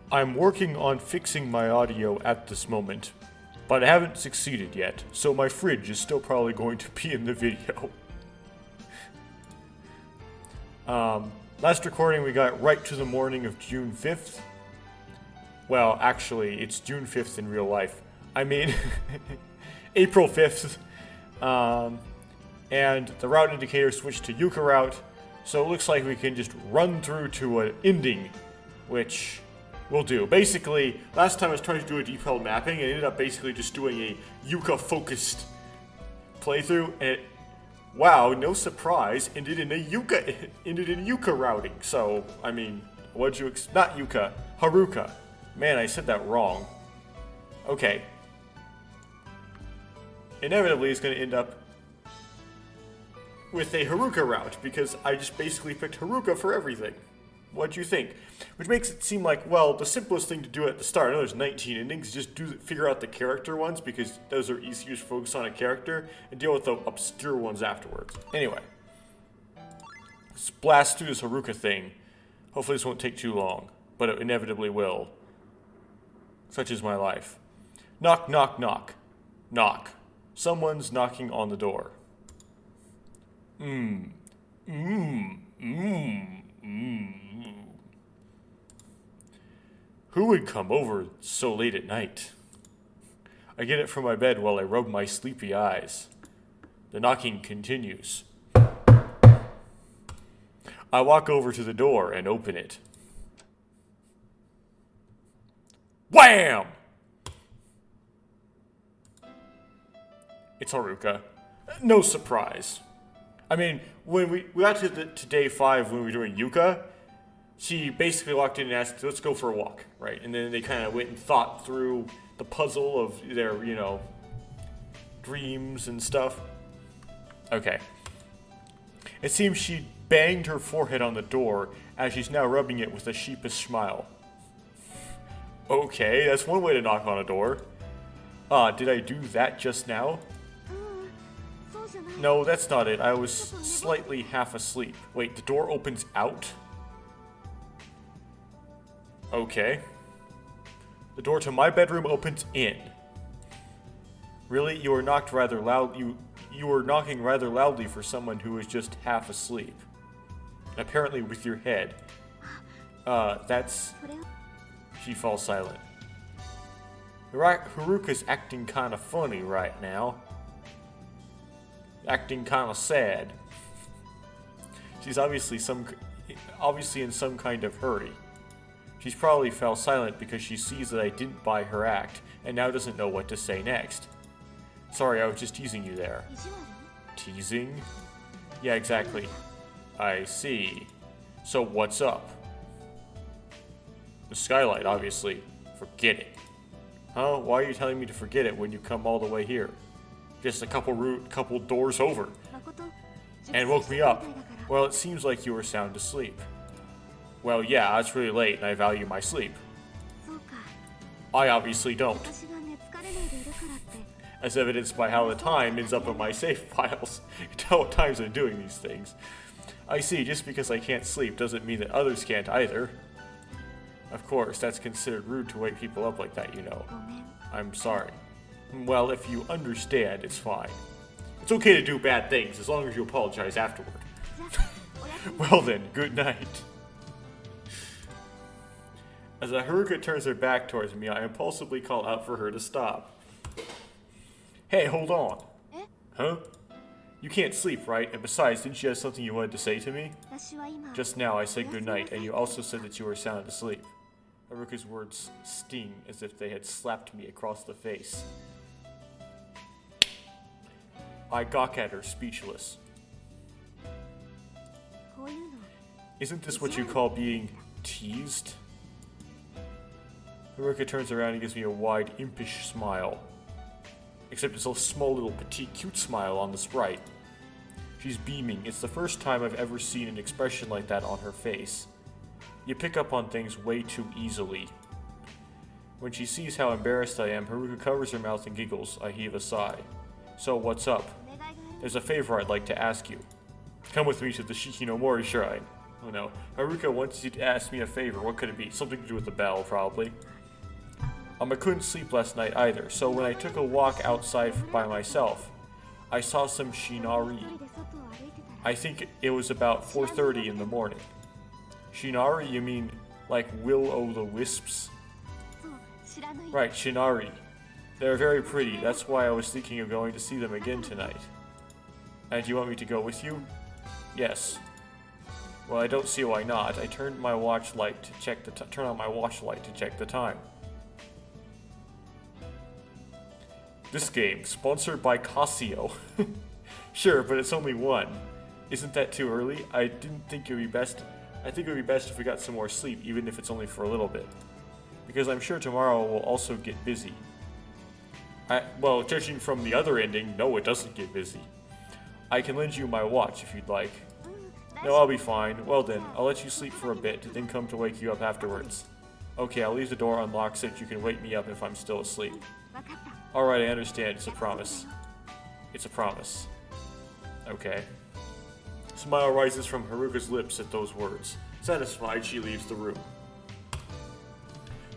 I'm working on fixing my audio at this moment, but I haven't succeeded yet, so my fridge is still probably going to be in the video. Last recording we got right to the morning of June 5th. Well, actually, it's June 5th in real life. I mean, April 5th. And the route indicator switched to Yuka route, so it looks like we can just run through to an ending, which we'll do. Basically, last time I was trying to do a deep-held mapping, and I ended up basically just doing a Yuka-focused playthrough, and it, wow, no surprise, ended in Yuka routing. So, I mean, what'd you not Yuka, Haruka. Man, I said that wrong. Okay. Inevitably, it's going to end up with a Haruka route, because I just basically picked Haruka for everything. What'd you think? Which makes it seem like, well, the simplest thing to do at the start, I know there's 19 endings, just figure out the character ones, because those are easier to focus on a character, and deal with the obscure ones afterwards. Anyway. Let's blast through this Haruka thing. Hopefully this won't take too long, but it inevitably will. Such is my life. Knock, knock, knock. Knock. Someone's knocking on the door. Who would come over so late at night? I get it from my bed while I rub my sleepy eyes. The knocking continues. I walk over to the door and open it. Wham! It's Haruka. No surprise. I mean, when we got to day 5 when we were doing Yuka, she basically walked in and asked, let's go for a walk, right? And then they kind of went and thought through the puzzle of their, dreams and stuff. Okay. It seems she banged her forehead on the door as she's now rubbing it with a sheepish smile. Okay, that's one way to knock on a door. Did I do that just now? No, that's not it. I was slightly half asleep. Wait, the door opens out? Okay. The door to my bedroom opens in. Really? You were knocked rather loud. You were knocking rather loudly for someone who was just half asleep. Apparently with your head. That's... She falls silent. Haruka's acting kind of funny right now. Acting kind of sad. She's obviously in some kind of hurry. She's probably fell silent because she sees that I didn't buy her act, and now doesn't know what to say next. Sorry, I was just teasing you there. Teasing? Yeah, exactly. I see. So what's up? The skylight, obviously. Forget it. Huh? Why are you telling me to forget it when you come all the way here? Just a couple doors over. And woke me up. Well, it seems like you were sound asleep. Well, yeah, it's really late and I value my sleep. I obviously don't. As evidenced by how the time ends up in my save files. You tell what times I'm doing these things. I see, just because I can't sleep doesn't mean that others can't either. Of course, that's considered rude to wake people up like that, you know. I'm sorry. Well, if you understand, it's fine. It's okay to do bad things, as long as you apologize afterward. Well then, good night. As Haruka turns her back towards me, I impulsively call out for her to stop. Hey, hold on. Huh? You can't sleep, right? And besides, didn't you have something you wanted to say to me? Just now I said good night, and you also said that you were sound asleep. Haruka's words sting as if they had slapped me across the face. I gawk at her, speechless. Isn't this what you call being teased? Haruka turns around and gives me a wide, impish smile. Except it's a small little petite cute smile on the sprite. She's beaming. It's the first time I've ever seen an expression like that on her face. You pick up on things way too easily. When she sees how embarrassed I am, Haruka covers her mouth and giggles. I heave a sigh. So what's up? There's a favor I'd like to ask you. Come with me to the Shikinomori Shrine. Oh no. Haruka wants you to ask me a favor. What could it be? Something to do with the bell, probably. I couldn't sleep last night either, so when I took a walk outside by myself, I saw some Shinari. I think it was about 4:30 in the morning. Shinari, you mean like will-o'-the-wisps? Right, Shinari. They're very pretty, that's why I was thinking of going to see them again tonight. And do you want me to go with you? Yes. Well, I don't see why not. I turned on my watch light to check the time. This game, sponsored by Casio. Sure, but it's only one. Isn't that too early? I think it would be best if we got some more sleep, even if it's only for a little bit. Because I'm sure tomorrow will also get busy. Well, judging from the other ending, no, it doesn't get busy. I can lend you my watch if you'd like. No, I'll be fine. Well then, I'll let you sleep for a bit, then come to wake you up afterwards. Okay, I'll leave the door unlocked so that you can wake me up if I'm still asleep. Alright, I understand. It's a promise. It's a promise. Okay. A smile rises from Haruka's lips at those words. Satisfied, she leaves the room.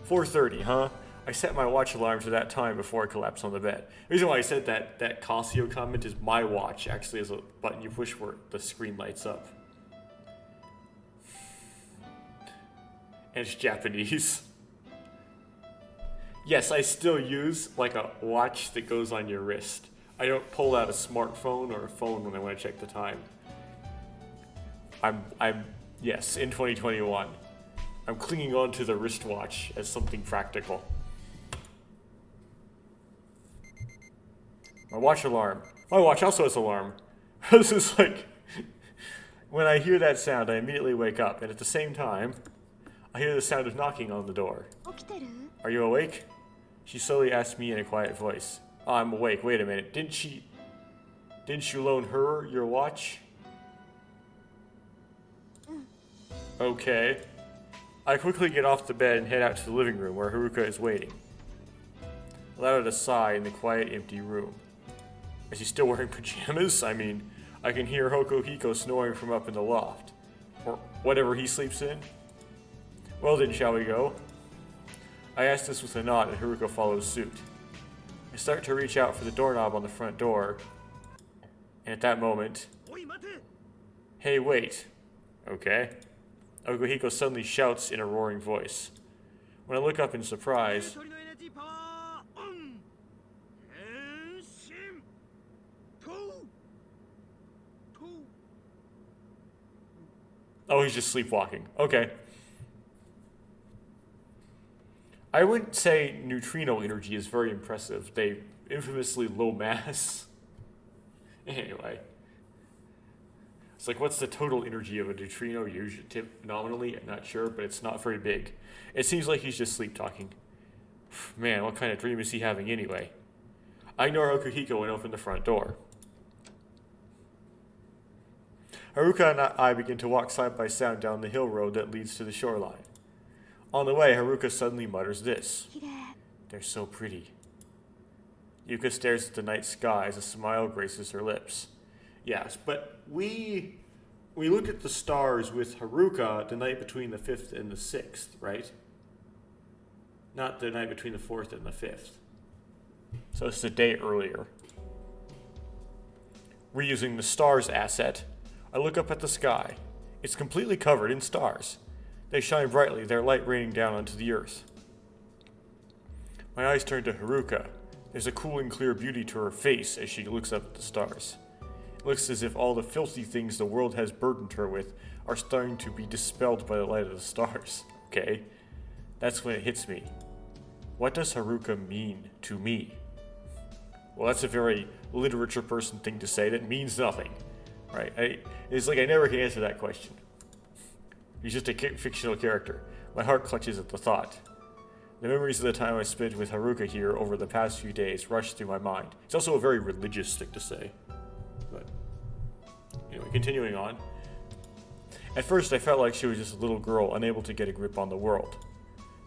4:30, huh? I set my watch alarm to that time before I collapsed on the bed. The reason why I said that Casio comment is my watch actually has a button you push where the screen lights up. And it's Japanese. Yes, I still use like a watch that goes on your wrist. I don't pull out a smartphone or a phone when I want to check the time. Yes, in 2021, I'm clinging on to the wristwatch as something practical. My watch alarm. My watch also has alarm. This is like, when I hear that sound, I immediately wake up, and at the same time, I hear the sound of knocking on the door. Are you awake? She slowly asked me in a quiet voice. Oh, I'm awake. Wait a minute. Didn't you loan her your watch? Okay. I quickly get off the bed and head out to the living room where Haruka is waiting. I let out a sigh in the quiet, empty room. Is he still wearing pajamas? I mean, I can hear Hokuhiko snoring from up in the loft. Or whatever he sleeps in. Well then, shall we go? I ask this with a nod and Haruka follows suit. I start to reach out for the doorknob on the front door. And at that moment... Hey, wait. Okay. Hokuhiko suddenly shouts in a roaring voice. When I look up in surprise... Oh, he's just sleepwalking. Okay. I wouldn't say neutrino energy is very impressive. They infamously low mass. Anyway. It's like, what's the total energy of a neutrino? Usually, nominally, I'm not sure, but it's not very big. It seems like he's just sleep talking. Man, what kind of dream is he having anyway? I ignore Hokuhiko and open the front door. Haruka and I begin to walk side by side down the hill road that leads to the shoreline. On the way, Haruka suddenly mutters this. They're so pretty. Yuka stares at the night sky as a smile graces her lips. Yes, but we looked at the stars with Haruka the night between the 5th and the 6th, right? Not the night between the 4th and the 5th. So it's a day earlier. Reusing the stars asset, I look up at the sky. It's completely covered in stars. They shine brightly, their light raining down onto the earth. My eyes turn to Haruka. There's a cool and clear beauty to her face as she looks up at the stars. It looks as if all the filthy things the world has burdened her with are starting to be dispelled by the light of the stars. Okay? That's when it hits me. What does Haruka mean to me? Well, that's a very literature person thing to say that means nothing. Right? It's like I never can answer that question. He's just a fictional character. My heart clutches at the thought. The memories of the time I spent with Haruka here over the past few days rush through my mind. It's also a very religious thing to say. But anyway, continuing on. At first I felt like she was just a little girl unable to get a grip on the world.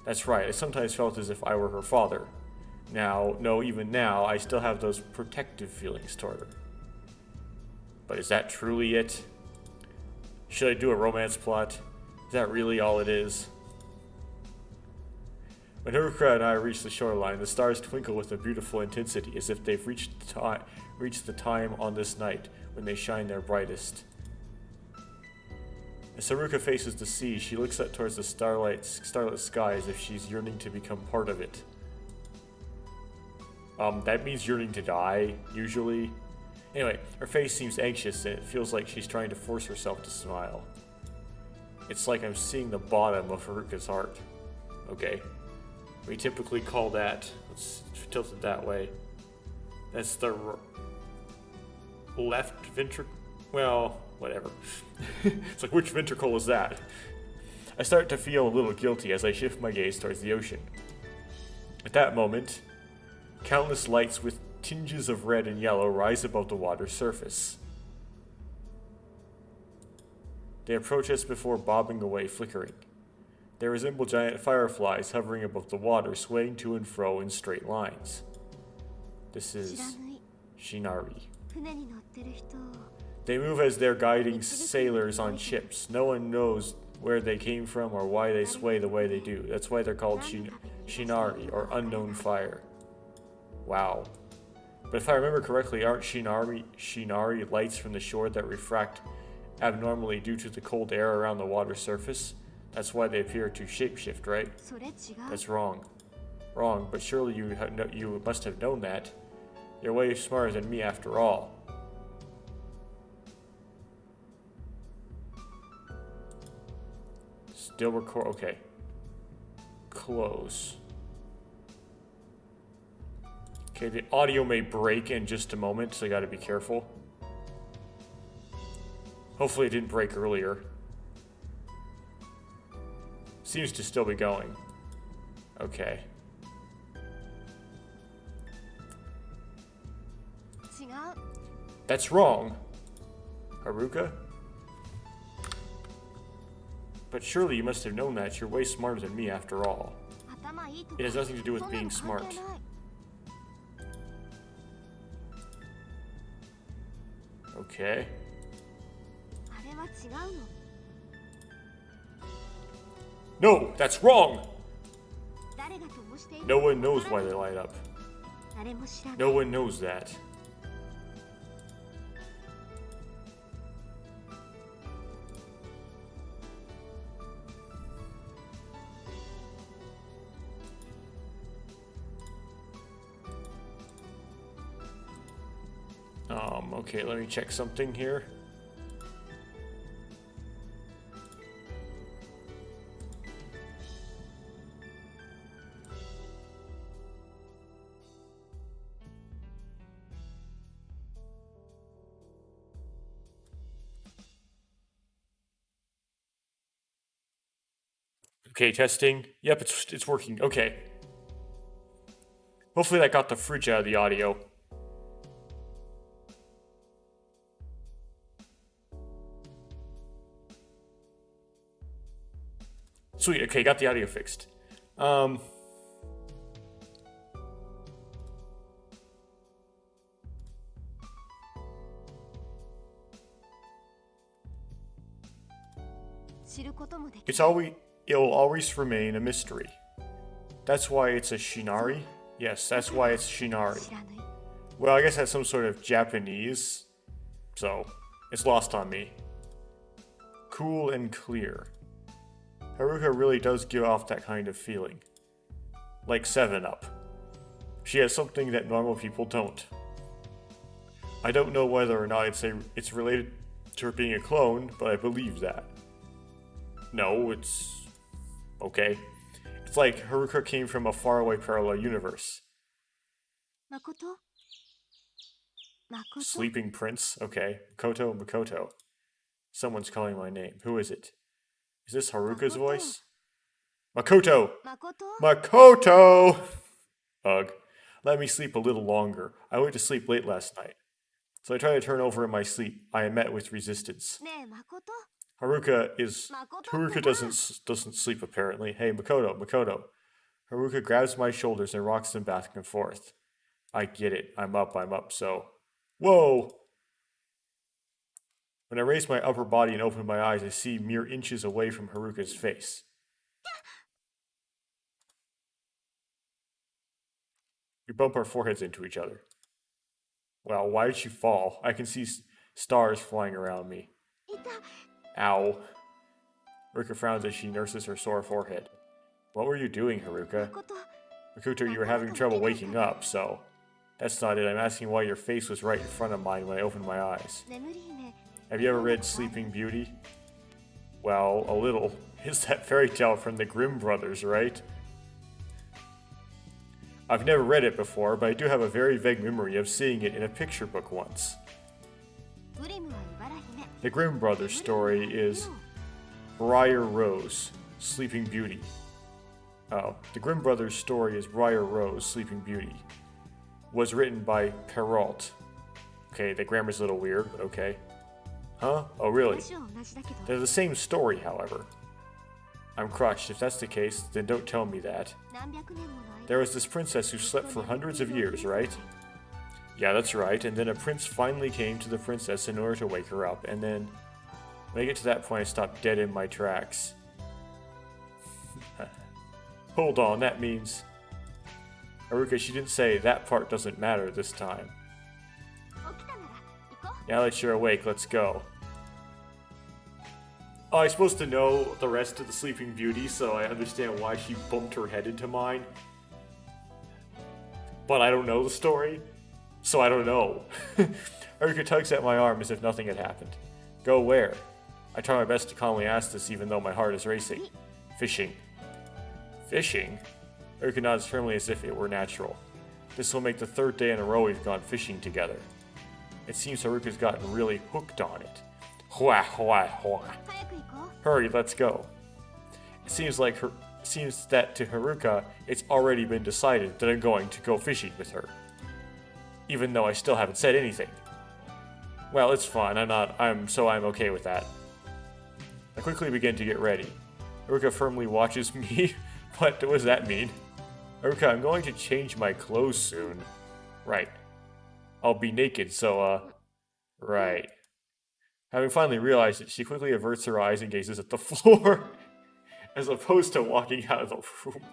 That's right, I sometimes felt as if I were her father. Even now, I still have those protective feelings toward her. But is that truly it? Should I do a romance plot? Is that really all it is? When Haruka and I reach the shoreline, the stars twinkle with a beautiful intensity, as if they've reached the time on this night when they shine their brightest. As Haruka faces the sea, she looks up towards the starlit sky as if she's yearning to become part of it. That means yearning to die, usually. Anyway, her face seems anxious and it feels like she's trying to force herself to smile. It's like I'm seeing the bottom of Haruka's heart. Okay. We typically call that, let's tilt it that way. That's the left ventricle. Well, whatever. It's like, which ventricle is that? I start to feel a little guilty as I shift my gaze towards the ocean. At that moment, countless lights with tinges of red and yellow rise above the water's surface. They approach us before bobbing away, flickering. They resemble giant fireflies hovering above the water, swaying to and fro in straight lines. This is Shinari. They move as they're guiding sailors on ships. No one knows where they came from or why they sway the way they do. That's why they're called Shinari, or unknown fire. Wow. But if I remember correctly, aren't Shinari lights from the shore that refract abnormally due to the cold air around the water's surface? That's why they appear to shapeshift, right? That's wrong. Wrong, but surely you must have known that. You're way smarter than me after all. Still record. Okay. Close. Okay, the audio may break in just a moment, so I gotta be careful. Hopefully it didn't break earlier. Seems to still be going. Okay. That's wrong. Haruka? But surely you must have known that. You're way smarter than me after all. It has nothing to do with being smart. Okay. No, that's wrong! No one knows why they light up. No one knows that. Okay, let me check something here. Okay, testing. Yep, it's working. Okay. Hopefully that got the fridge out of the audio. Sweet, okay, got the audio fixed. It'll always remain a mystery. That's why it's a Shinari? Yes, that's why it's Shinari. Well, I guess that's some sort of Japanese, so it's lost on me. Cool and clear. Haruka really does give off that kind of feeling. Like 7-Up. She has something that normal people don't. I don't know whether or not it's related to her being a clone, but I believe that. No, it's okay. It's like Haruka came from a faraway parallel universe. Sleeping Prince? Okay. Makoto. Someone's calling my name. Who is it? Is this Haruka's voice? Makoto! Makoto! Ugh. Let me sleep a little longer. I went to sleep late last night. So I tried to turn over in my sleep. I am met with resistance. Haruka doesn't sleep apparently. Hey, Makoto. Haruka grabs my shoulders and rocks them back and forth. I get it. I'm up, so. Whoa! When I raise my upper body and open my eyes, I see mere inches away from Haruka's face. We bump our foreheads into each other. Wow, why did you fall? I can see stars flying around me. Ow. Haruka frowns as she nurses her sore forehead. What were you doing, Haruka? Makoto, you were having trouble waking up, so... That's not it. I'm asking why your face was right in front of mine when I opened my eyes. Have you ever read Sleeping Beauty? Well, a little. It's that fairy tale from the Grimm brothers, right? I've never read it before, but I do have a very vague memory of seeing it in a picture book once. The Grimm brothers story is Briar Rose, Sleeping Beauty. Oh, the Grimm brothers story is Briar Rose, Sleeping Beauty. Was written by Perrault. Okay, the grammar's a little weird, but okay. Huh? Oh, really? They're the same story, however. I'm crushed. If that's the case, then don't tell me that. There was this princess who slept for hundreds of years, right? Yeah, that's right. And then a prince finally came to the princess in order to wake her up. And then, when I get to that point, I stop dead in my tracks. Hold on, that means... Haruka, she didn't say that part doesn't matter this time. Now that you're awake, let's go. Oh, I'm supposed to know the rest of the Sleeping Beauty, so I understand why she bumped her head into mine. But I don't know the story, so I don't know. Haruka tugs at my arm as if nothing had happened. Go where? I try my best to calmly ask this even though my heart is racing. Fishing. Fishing? Haruka nods firmly as if it were natural. This will make the third day in a row we've gone fishing together. It seems Haruka's gotten really hooked on it. Hua, hua, hua. Hurry, let's go. It seems that to Haruka, it's already been decided that I'm going to go fishing with her. Even though I still haven't said anything. Well, it's fine. I'm okay with that. I quickly begin to get ready. Haruka firmly watches me. What does that mean? Haruka, I'm going to change my clothes soon. Right. I'll be naked, so, right. Having finally realized it, she quickly averts her eyes and gazes at the floor, as opposed to walking out of the room.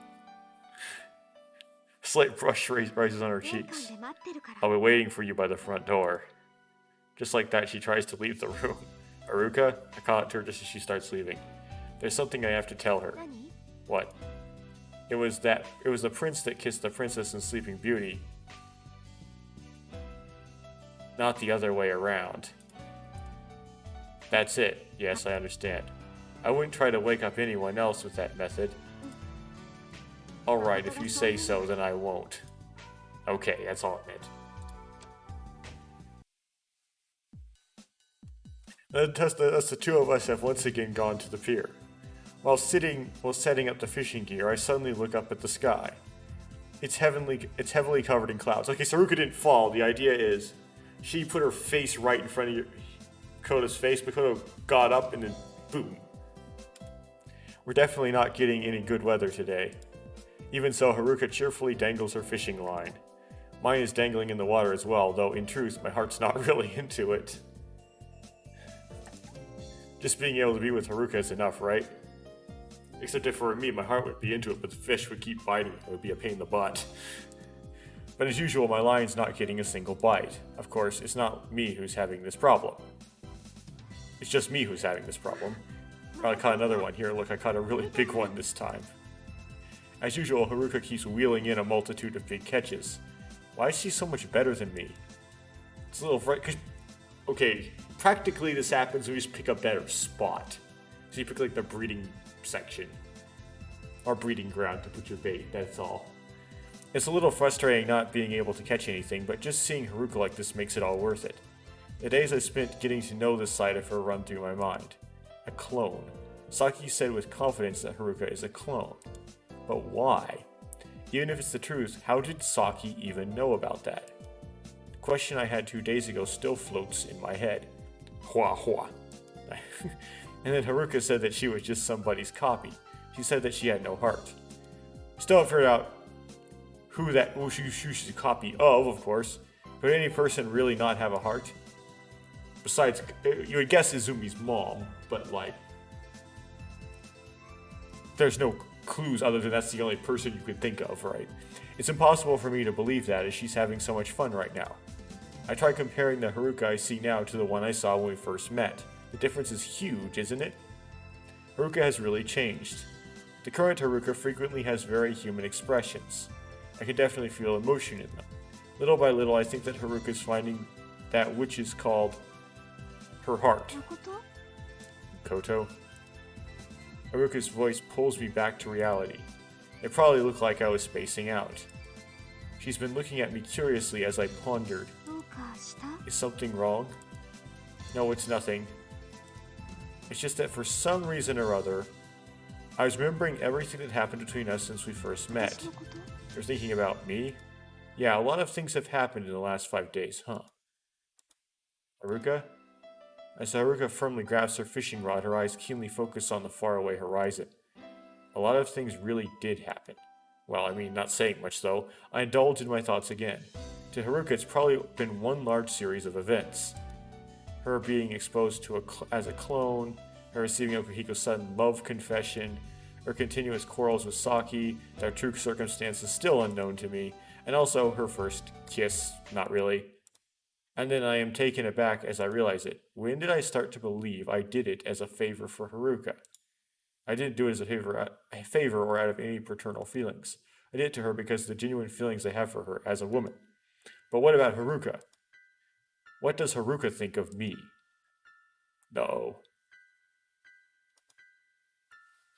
A slight blush rises on her cheeks. I'll be waiting for you by the front door. Just like that, she tries to leave the room. Haruka, I call out to her just as she starts leaving. There's something I have to tell her. What? It was the prince that kissed the princess in Sleeping Beauty. Not the other way around. That's it. Yes, I understand. I wouldn't try to wake up anyone else with that method. Alright, if you say so, then I won't. Okay, that's all it meant. Thus the two of us have once again gone to the pier. While setting up the fishing gear, I suddenly look up at the sky. It's heavily covered in clouds. Okay, so Haruka didn't fall. The idea is she put her face right in front of Makoto's face. Makoto got up and then boom. We're definitely not getting any good weather today. Even so, Haruka cheerfully dangles her fishing line. Mine is dangling in the water as well, though in truth, my heart's not really into it. Just being able to be with Haruka is enough, right? Except if it were me, my heart would be into it, but the fish would keep biting. It would be a pain in the butt. But as usual, my line's not getting a single bite. Of course, it's not me who's having this problem. It's just me who's having this problem. I caught another one here. Look, I caught a really big one this time. As usual, Haruka keeps wheeling in a multitude of big catches. Why is she so much better than me? It's a little okay, practically this happens when you just pick a better spot. So you pick like the breeding section. Or breeding ground to put your bait, that's all. It's a little frustrating not being able to catch anything, but just seeing Haruka like this makes it all worth it. The days I spent getting to know this side of her run through my mind. A clone. Saki said with confidence that Haruka is a clone. But why? Even if it's the truth, how did Saki even know about that? The question I had 2 days ago still floats in my head. Hua hua. And then Haruka said that she was just somebody's copy. She said that she had no heart. Still haven't figured out who she's a copy of course. Could any person really not have a heart? Besides, you would guess Izumi's mom, but like, there's no clues other than that's the only person you could think of, right? It's impossible for me to believe that as she's having so much fun right now. I try comparing the Haruka I see now to the one I saw when we first met. The difference is huge, isn't it? Haruka has really changed. The current Haruka frequently has very human expressions. I can definitely feel emotion in them. Little by little, I think that Haruka is finding that which is called her heart. Koto? Haruka's voice pulls me back to reality. It probably looked like I was spacing out. She's been looking at me curiously as I pondered. Is something wrong? No, it's nothing. It's just that for some reason or other, I was remembering everything that happened between us since we first met. You're thinking about me? Yeah, a lot of things have happened in the last 5 days, huh? Haruka? As Haruka firmly grasps her fishing rod, her eyes keenly focus on the faraway horizon. A lot of things really did happen. Well, I mean, not saying much though. I indulge in my thoughts again. To Haruka, it's probably been one large series of events. Her being exposed to as a clone, her receiving Okuhiko's sudden love confession, her continuous quarrels with Saki, their true circumstances still unknown to me, and also her first kiss, not really. And then I am taken aback as I realize it. When did I start to believe I did it as a favor for Haruka? I didn't do it as a favor or out of any paternal feelings. I did it to her because of the genuine feelings I have for her as a woman. But what about Haruka? What does Haruka think of me? No.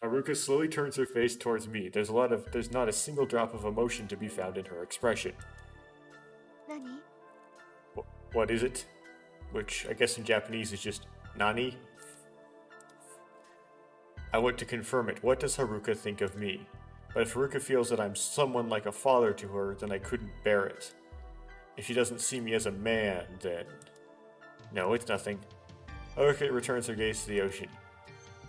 Haruka slowly turns her face towards me. There's not a single drop of emotion to be found in her expression. What is it? Which I guess in Japanese is just nani? I want to confirm it. What does Haruka think of me? But if Haruka feels that I'm someone like a father to her, then I couldn't bear it. If she doesn't see me as a man, then... No, it's nothing. Haruka returns her gaze to the ocean.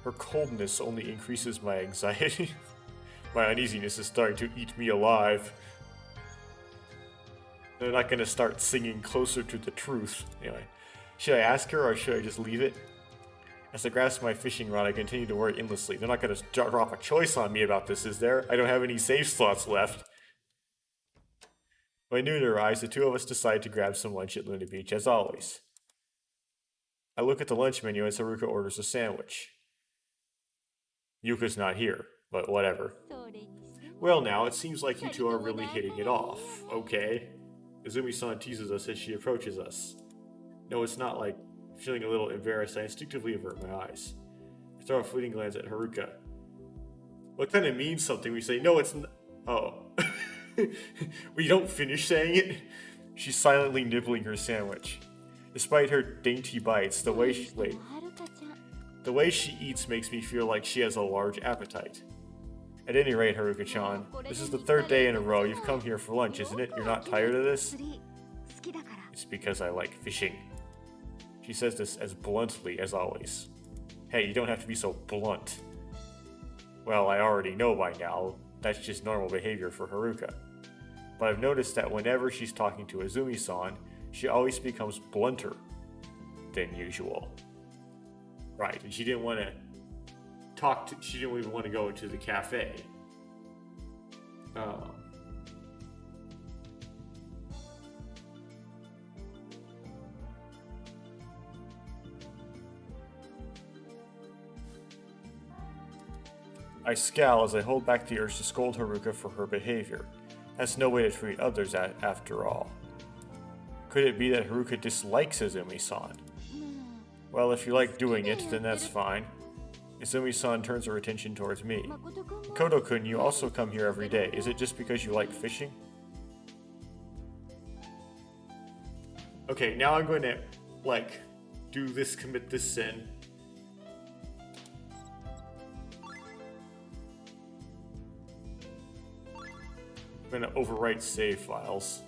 Her coldness only increases my anxiety. My uneasiness is starting to eat me alive. They're not going to start singing Closer to the Truth. Anyway, should I ask her or should I just leave it? As I grasp my fishing rod, I continue to worry endlessly. They're not going to drop a choice on me about this, is there? I don't have any save slots left. By noon arrives, the two of us decide to grab some lunch at Luna Beach, as always. I look at the lunch menu as Haruka orders a sandwich. Yuka's not here, but whatever. Well now, it seems like you two are really hitting it off. Okay. Izumi-san teases us as she approaches us. No, it's not like... Feeling a little embarrassed, I instinctively avert my eyes. I throw a fleeting glance at Haruka. What kind of means something we say, no, it's oh. We don't finish saying it? She's silently nibbling her sandwich. Despite her dainty bites, the way she eats makes me feel like she has a large appetite. At any rate, Haruka-chan, this is the third day in a row you've come here for lunch, isn't it? You're not tired of this? It's because I like fishing. She says this as bluntly as always. Hey, you don't have to be so blunt. Well, I already know by now, that's just normal behavior for Haruka. But I've noticed that whenever she's talking to Izumi-san, she always becomes blunter than usual. Right, and she didn't want to she didn't even want to go into the cafe. I scowl as I hold back the urge to scold Haruka for her behavior. That's no way to treat others after all. Could it be that Haruka dislikes Izumi-san? Well, if you like doing it, then that's fine. Izumi-san turns her attention towards me. Koto-kun, you also come here every day. Is it just because you like fishing? Okay, now I'm going to, commit this sin. I'm going to overwrite save files.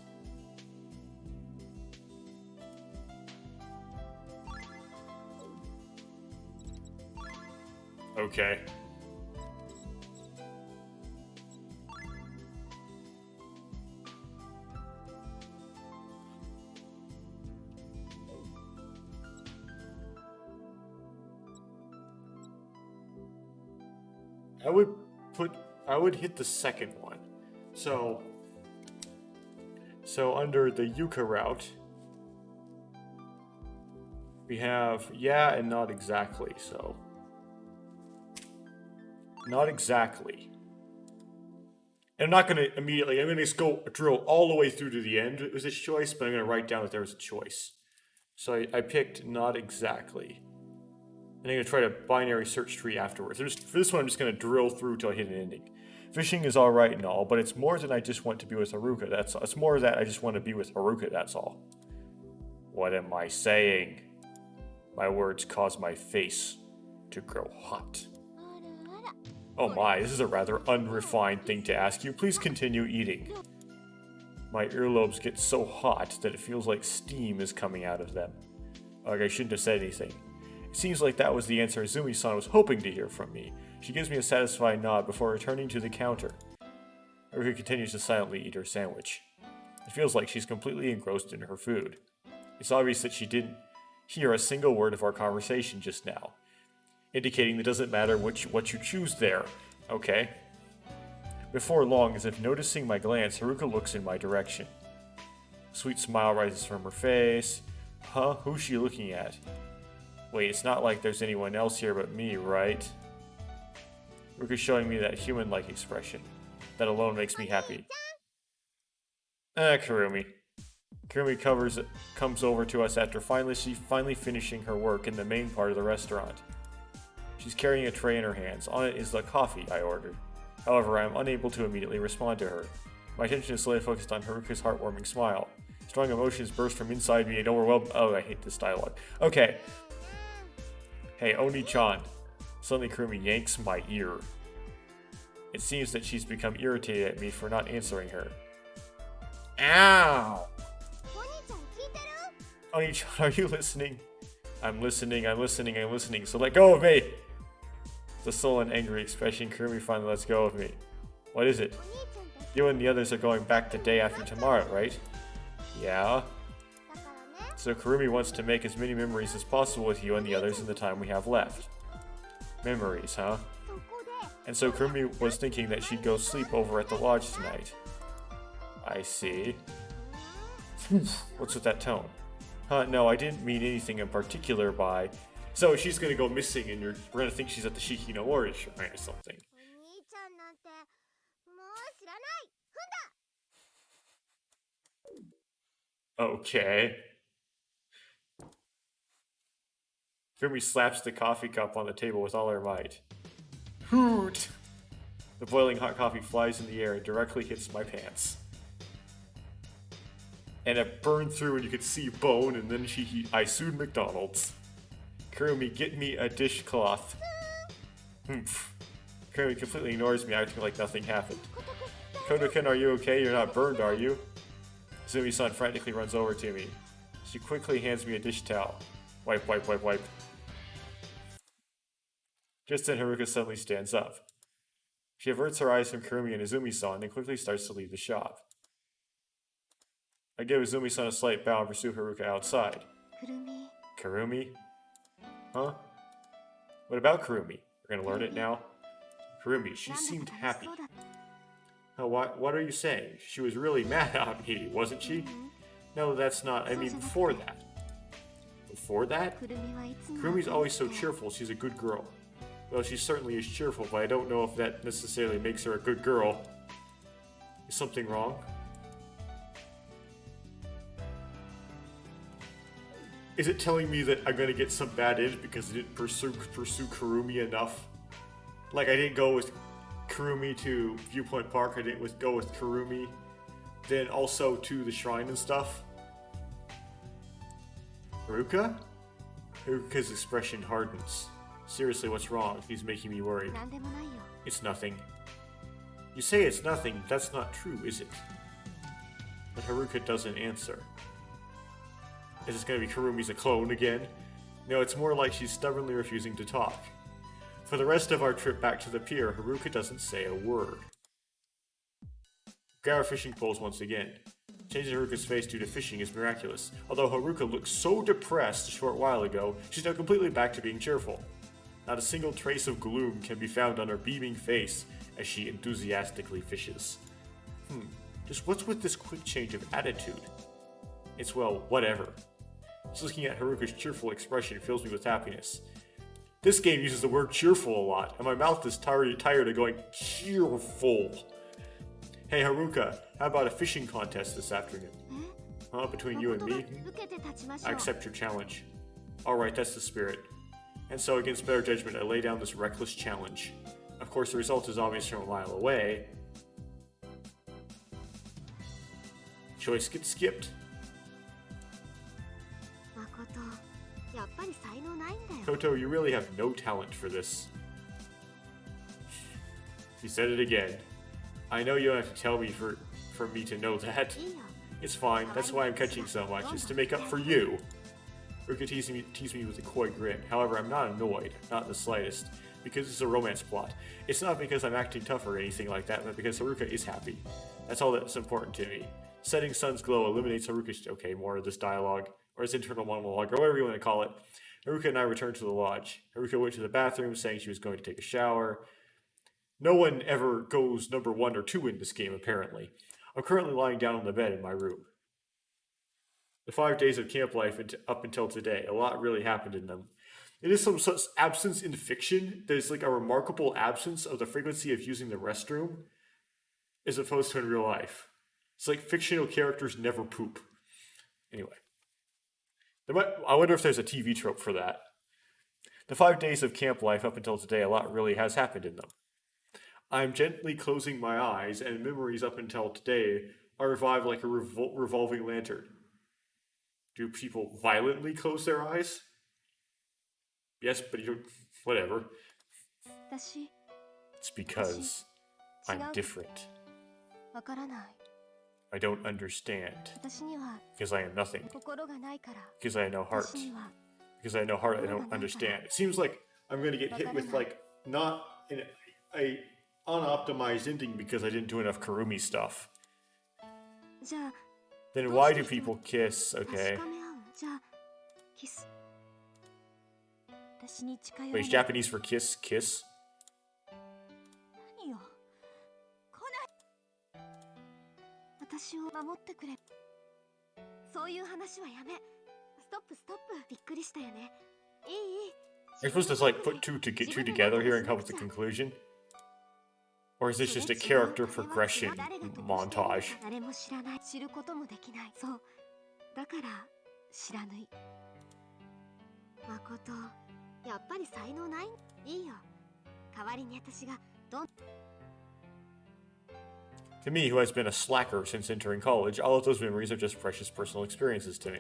Okay. I would hit the second one. So under the Yuka route, we have yeah and not exactly, so. Not exactly. And I'm not going to immediately, I'm going to just go drill all the way through to the end with this choice, but I'm going to write down that there was a choice. So I picked not exactly. And I'm going to try to binary search tree afterwards. For this one, I'm just going to drill through till I hit an ending. Fishing is alright and all, but it's more than I just want to be with Haruka, that's all. It's more that I just want to be with Haruka, that's all. What am I saying? My words cause my face to grow hot. Oh my, this is a rather unrefined thing to ask you. Please continue eating. My earlobes get so hot that it feels like steam is coming out of them. Like I shouldn't have said anything. It seems like that was the answer Izumi-san was hoping to hear from me. She gives me a satisfied nod before returning to the counter. Haruka continues to silently eat her sandwich. It feels like she's completely engrossed in her food. It's obvious that she didn't hear a single word of our conversation just now, indicating that it doesn't matter what you choose there. Okay. Before long, as if noticing my glance, Haruka looks in my direction. A sweet smile rises from her face. Huh? Who's she looking at? Wait, it's not like there's anyone else here but me, right? Haruka's showing me that human-like expression. That alone makes me happy. Kurumi. Kurumi comes over to us after finally finishing her work in the main part of the restaurant. She's carrying a tray in her hands. On it is the coffee I ordered. However, I am unable to immediately respond to her. My attention is solely focused on Haruka's heartwarming smile. Strong emotions burst from inside me and overwhelmed. Oh, I hate this dialogue. Okay. Hey, Oni-chan. Suddenly Kurumi yanks my ear. It seems that she's become irritated at me for not answering her. Ow! Oni-chan, are you listening? I'm listening, so let go of me! The sullen, angry expression, Kurumi finally lets go of me. What is it? You and the others are going back the day after tomorrow, right? Yeah? So Kurumi wants to make as many memories as possible with you and the others in the time we have left. Memories, huh? And so Kurumi was thinking that she'd go sleep over at the lodge tonight. I see. What's with that tone? No, I didn't mean anything in particular by... So she's gonna go missing and we're gonna think she's at the Shiki no Ori shrine or something. Okay. Kurumi slaps the coffee cup on the table with all her might. Hoot! The boiling hot coffee flies in the air and directly hits my pants. And it burned through and you could see bone, and then I sued McDonald's. Kurumi, get me a dishcloth. Kurumi completely ignores me, acting like nothing happened. Koto-kun, are you okay? You're not burned, are you? Izumi-san frantically runs over to me. She quickly hands me a dish towel. Wipe, wipe, wipe, wipe. Just then Haruka suddenly stands up. She averts her eyes from Kurumi and Izumi-san and quickly starts to leave the shop. I give Izumi-san a slight bow and pursue Haruka outside. Kurumi? Huh? What about Kurumi? We're gonna learn it now? Kurumi, she seemed happy. Oh, what are you saying? She was really mad at me, wasn't she? No, that's not. I mean, before that. Before that? Kurumi's always so cheerful. She's a good girl. Well, she certainly is cheerful, but I don't know if that necessarily makes her a good girl. Is something wrong? Is it telling me that I'm gonna get some bad end because I didn't pursue Kurumi enough? Like, I didn't go with Kurumi to Viewpoint Park, I didn't go with Kurumi, then also to the shrine and stuff? Haruka? Haruka's expression hardens. Seriously, what's wrong? He's making me worried. It's nothing. You say it's nothing, that's not true, is it? But Haruka doesn't answer. Is this gonna be Kurumi's a clone again? No, it's more like she's stubbornly refusing to talk. For the rest of our trip back to the pier, Haruka doesn't say a word. Grab our fishing poles once again. Changing Haruka's face due to fishing is miraculous. Although Haruka looked so depressed a short while ago, she's now completely back to being cheerful. Not a single trace of gloom can be found on her beaming face as she enthusiastically fishes. Just what's with this quick change of attitude? It's, well, whatever. Just looking at Haruka's cheerful expression fills me with happiness. This game uses the word cheerful a lot, and my mouth is tired of going cheerful. Hey Haruka, how about a fishing contest this afternoon? Huh, between you and me? I accept your challenge. Alright, that's the spirit. And so, against better judgment, I lay down this reckless challenge. Of course, the result is obvious from a mile away. Choice gets skipped. Koto, you really have no talent for this. He said it again. I know you don't have to tell me for me to know that. It's fine, that's why I'm catching so much, is to make up for you. Haruka teased me with a coy grin. However, I'm not annoyed, not in the slightest, because it's a romance plot. It's not because I'm acting tough or anything like that, but because Haruka is happy. That's all that's important to me. Setting sun's glow eliminates Haruka's... Okay, more of this dialogue, or his internal monologue, or whatever you want to call it. Haruka and I returned to the lodge. Haruka went to the bathroom, saying she was going to take a shower. No one ever goes number 1 or 2 in this game, apparently. I'm currently lying down on the bed in my room. The 5 days of camp life up until today, a lot really happened in them. It is some such absence in fiction. There's like a remarkable absence of the frequency of using the restroom as opposed to in real life. It's like fictional characters never poop. Anyway. I wonder if there's a TV trope for that. The 5 days of camp life up until today, a lot really has happened in them. I'm gently closing my eyes, and memories up until today are revived like a revolving lantern. Do people violently close their eyes? Yes, but you don't... Whatever. It's because I'm different. I don't understand. Because I am nothing. Because I have no heart. Because I have no heart, I don't understand. It seems like I'm going to get hit with, like, not a unoptimized ending because I didn't do enough Kurumi stuff. Then why do people kiss? Okay. Wait, is Japanese for kiss? Kiss? You're supposed to like put two together here and come with a conclusion? Or is this just a character progression montage? To me, who has been a slacker since entering college, all of those memories are just precious personal experiences to me.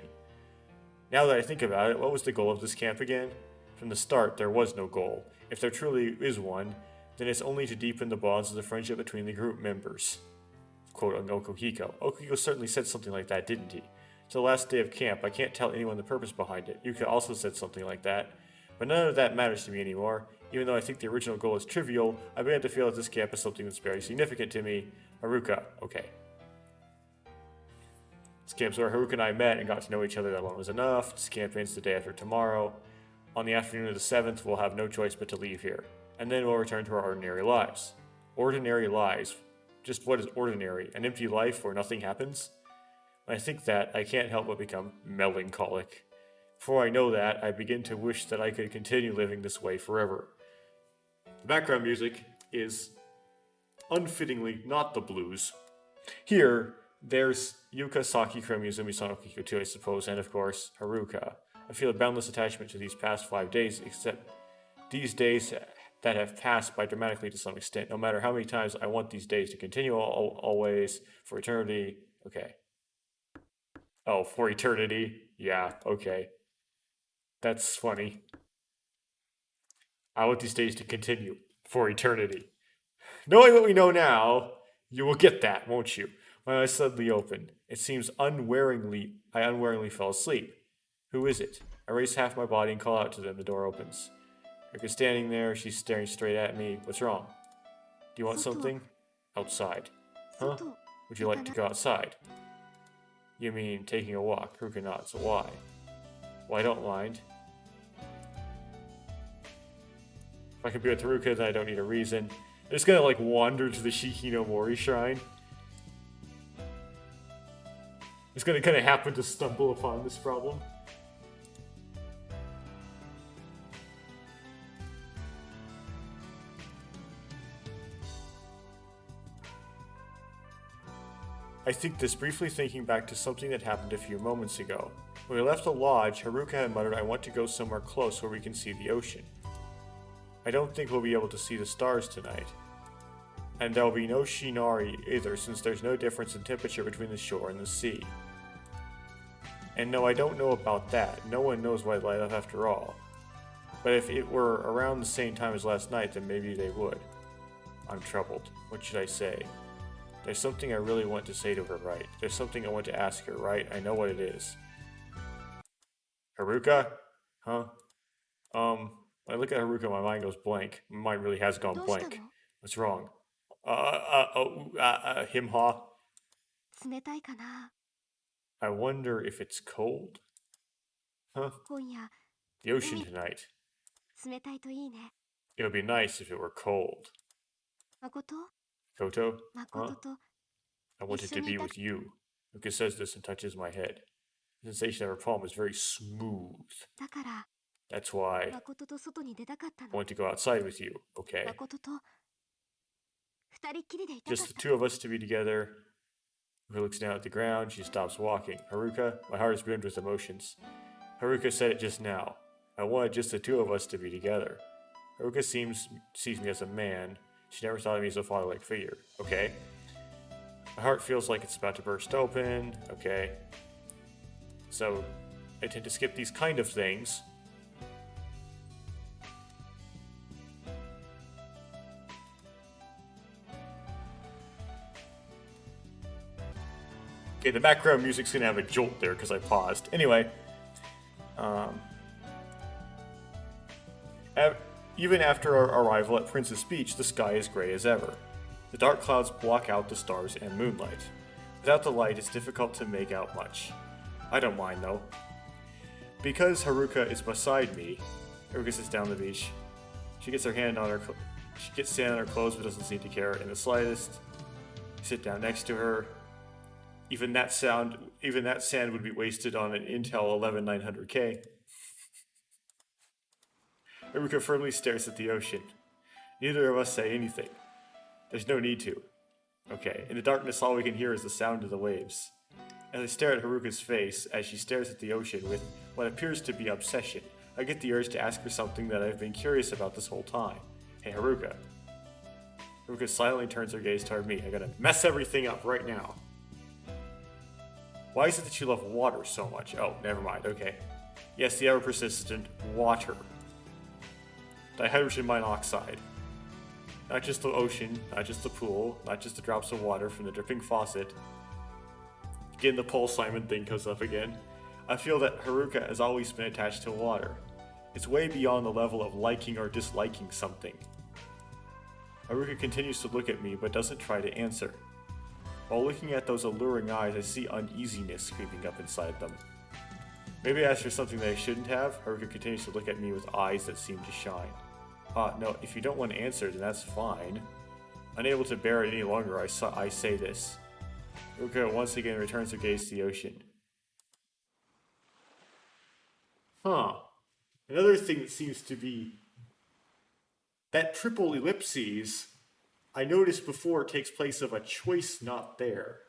Now that I think about it, what was the goal of this camp again? From the start, there was no goal. If there truly is one, then it's only to deepen the bonds of the friendship between the group members. Quote on Okuhiko. Okuhiko certainly said something like that, didn't he? It's the last day of camp. I can't tell anyone the purpose behind it. Yuka also said something like that. But none of that matters to me anymore. Even though I think the original goal is trivial, I began to feel that this camp is something that's very significant to me. Haruka. Okay. This camp's where Haruka and I met and got to know each other. That long was enough. This camp ends the day after tomorrow. On the afternoon of the 7th, we'll have no choice but to leave here. And then we'll return to our ordinary lives. Ordinary lives. Just what is ordinary? An empty life where nothing happens? When I think that, I can't help but become melancholic. Before I know that, I begin to wish that I could continue living this way forever. The background music is unfittingly not the blues. Here, there's Yuka, Saki, Kremi, Izumi, Sonokiko too, I suppose, and of course, Haruka. I feel a boundless attachment to these past 5 days, except these days that have passed by dramatically to some extent. No matter how many times I want these days to continue always, for eternity. Okay. Oh, for eternity? Yeah, okay. That's funny. I want these days to continue for eternity. Knowing what we know now, you will get that, won't you? My eyes suddenly opened. It seems I unwittingly fell asleep. Who is it? I raise half my body and call out to them. The door opens. Rika's standing there. She's staring straight at me. What's wrong? Do you want something? Outside. Huh? Would you like to go outside? You mean taking a walk? Haruka nods. Why? Well, I don't mind. If I can be with Haruka, then I don't need a reason. I'm just gonna like wander to the Shikinomori shrine. It's gonna kind of happen to stumble upon this problem. I think this briefly thinking back to something that happened a few moments ago. When we left the lodge, Haruka had muttered, "I want to go somewhere close where we can see the ocean." I don't think we'll be able to see the stars tonight. And there'll be no Shinari either, since there's no difference in temperature between the shore and the sea. And no, I don't know about that. No one knows why they light up after all. But if it were around the same time as last night, then maybe they would. I'm troubled. What should I say? There's something I really want to say to her, right? There's something I want to ask her, right? I know what it is. Haruka? Huh? When I look at Haruka, my mind goes blank. My mind really has gone blank. What's wrong? Him, ha? I wonder if it's cold? Huh? The ocean tonight. It would be nice if it were cold. Koto? Huh? I wanted to be with you. Haruka says this and touches my head. The sensation of her palm is very smooth. That's why I want to go outside with you, okay? Just the two of us to be together. Haruka looks down at the ground. She stops walking. Haruka, my heart is brimmed with emotions. Haruka said it just now. I wanted just the two of us to be together. Haruka sees me as a man. She never thought of me as a father-like figure. Okay. My heart feels like it's about to burst open. Okay. So, I tend to skip these kind of things. Okay, the background music's gonna have a jolt there because I paused. Anyway, even after our arrival at Princess Beach, the sky is gray as ever. The dark clouds block out the stars and moonlight. Without the light, it's difficult to make out much. I don't mind though. Because Haruka is beside me, Haruka sits down on the beach. She gets sand on her clothes but doesn't seem to care in the slightest. I sit down next to her. Even that sand would be wasted on an Intel 11900K. Haruka firmly stares at the ocean. Neither of us say anything. There's no need to. Okay, in the darkness all we can hear is the sound of the waves. As I stare at Haruka's face, as she stares at the ocean with what appears to be obsession, I get the urge to ask her something that I've been curious about this whole time. Hey Haruka. Haruka silently turns her gaze toward me. I gotta mess everything up right now. Why is it that you love water so much? Oh, never mind, okay. Yes, the ever-persistent water. Dihydrogen monoxide. Not just the ocean, not just the pool, not just the drops of water from the dripping faucet. Again, the Paul Simon thing comes up again. I feel that Haruka has always been attached to water. It's way beyond the level of liking or disliking something. Haruka continues to look at me, but doesn't try to answer. While looking at those alluring eyes, I see uneasiness creeping up inside them. Maybe I asked her something that I shouldn't have. Haruka continues to look at me with eyes that seem to shine. No, if you don't want to answer, then that's fine. Unable to bear it any longer, I say this. Haruka once again returns her gaze to the ocean. Another thing that seems to be... That triple ellipses, I noticed before, takes place of a choice not there.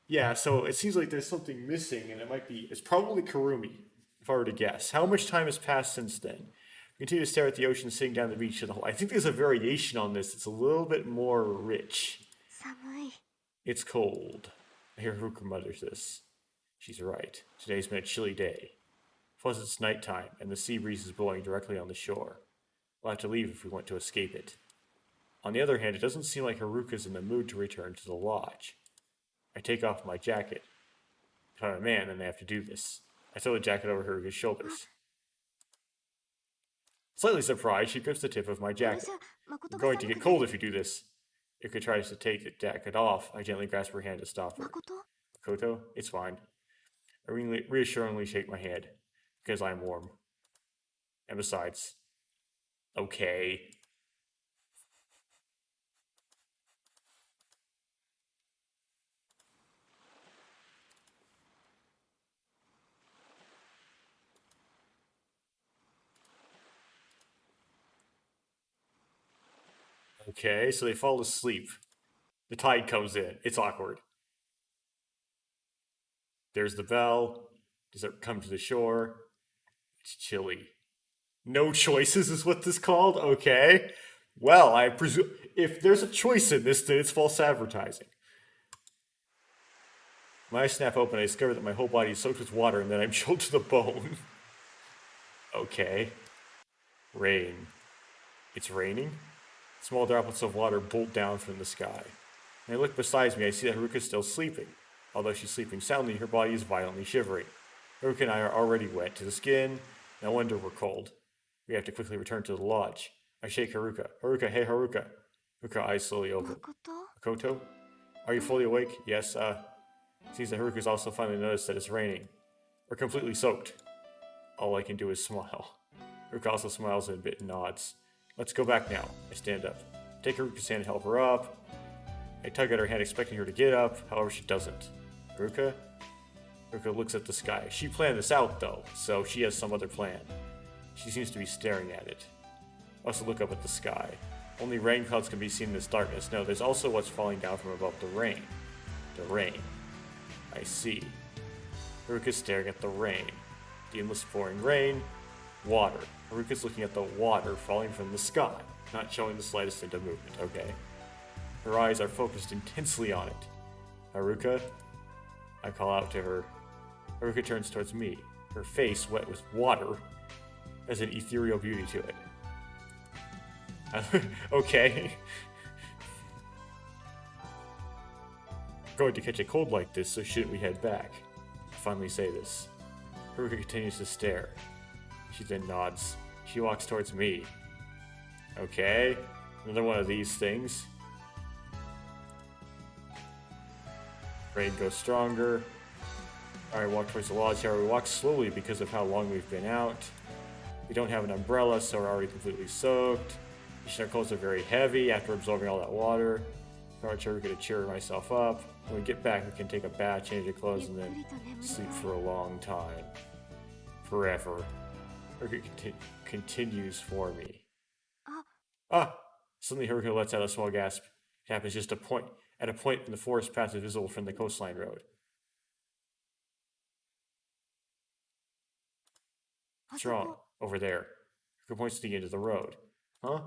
Yeah, so it seems like there's something missing, and it's probably Kurumi, if I were to guess. How much time has passed since then? We continue to stare at the ocean sitting down the beach. I think there's a variation on this. It's a little bit more rich. It's cold. I hear Haruka mutters this. She's right. Today's been a chilly day. Plus it's nighttime, and the sea breeze is blowing directly on the shore. We'll have to leave if we want to escape it. On the other hand, it doesn't seem like Haruka's in the mood to return to the lodge. I take off my jacket. If I'm a man, then I have to do this. I throw the jacket over Haruka's shoulders. Slightly surprised, she grips the tip of my jacket. You're going to get cold if you do this. Yuka tries to take the jacket off. I gently grasp her hand to stop her. Makoto, it's fine. I reassuringly shake my head, because I'm warm. And besides, okay. Okay, so they fall asleep. The tide comes in. It's awkward. There's the bell. Does it come to the shore? It's chilly. No choices is what this called? Okay. Well, I presume if there's a choice in this, then it's false advertising. My eyes snap open. I discover that my whole body is soaked with water, and then I'm chilled to the bone. Okay. Rain. It's raining? Small droplets of water bolt down from the sky. When I look beside me, I see that Haruka's still sleeping. Although she's sleeping soundly, her body is violently shivering. Haruka and I are already wet to the skin. No wonder we're cold. We have to quickly return to the lodge. I shake Haruka. Haruka, hey Haruka. Haruka eyes slowly open. Makoto? Are you fully awake? Yes, Seems that Haruka's also finally noticed that it's raining. We're completely soaked. All I can do is smile. Haruka also smiles a bit and nods. Let's go back now. I stand up. Take Haruka's hand and help her up. I tug at her hand expecting her to get up, however she doesn't. Haruka? Haruka looks at the sky. She planned this out though, so she has some other plan. She seems to be staring at it. I also look up at the sky. Only rain clouds can be seen in this darkness. No, there's also what's falling down from above the rain. The rain. I see. Haruka's staring at the rain. The endless pouring rain. Water. Haruka's looking at the water falling from the sky, not showing the slightest hint of movement, okay? Her eyes are focused intensely on it. Haruka? I call out to her. Haruka turns towards me. Her face, wet with water, has an ethereal beauty to it. Okay. Going to catch a cold like this, so shouldn't we head back? I finally say this. Haruka continues to stare. She then nods. She walks towards me. Okay, another one of these things. Rain goes stronger. Alright, walk towards the lodge. However, we walk slowly because of how long we've been out. We don't have an umbrella, so we're already completely soaked. Our clothes are very heavy after absorbing all that water. I'm going to cheer myself up. When we get back, we can take a bath, change our clothes, and then sleep for a long time. Forever. Haruka continues for me. Suddenly Haruka lets out a small gasp. It happens just at a point in the forest path visible from the coastline road. What's wrong? Over there. Haruka points to the end of the road. Huh?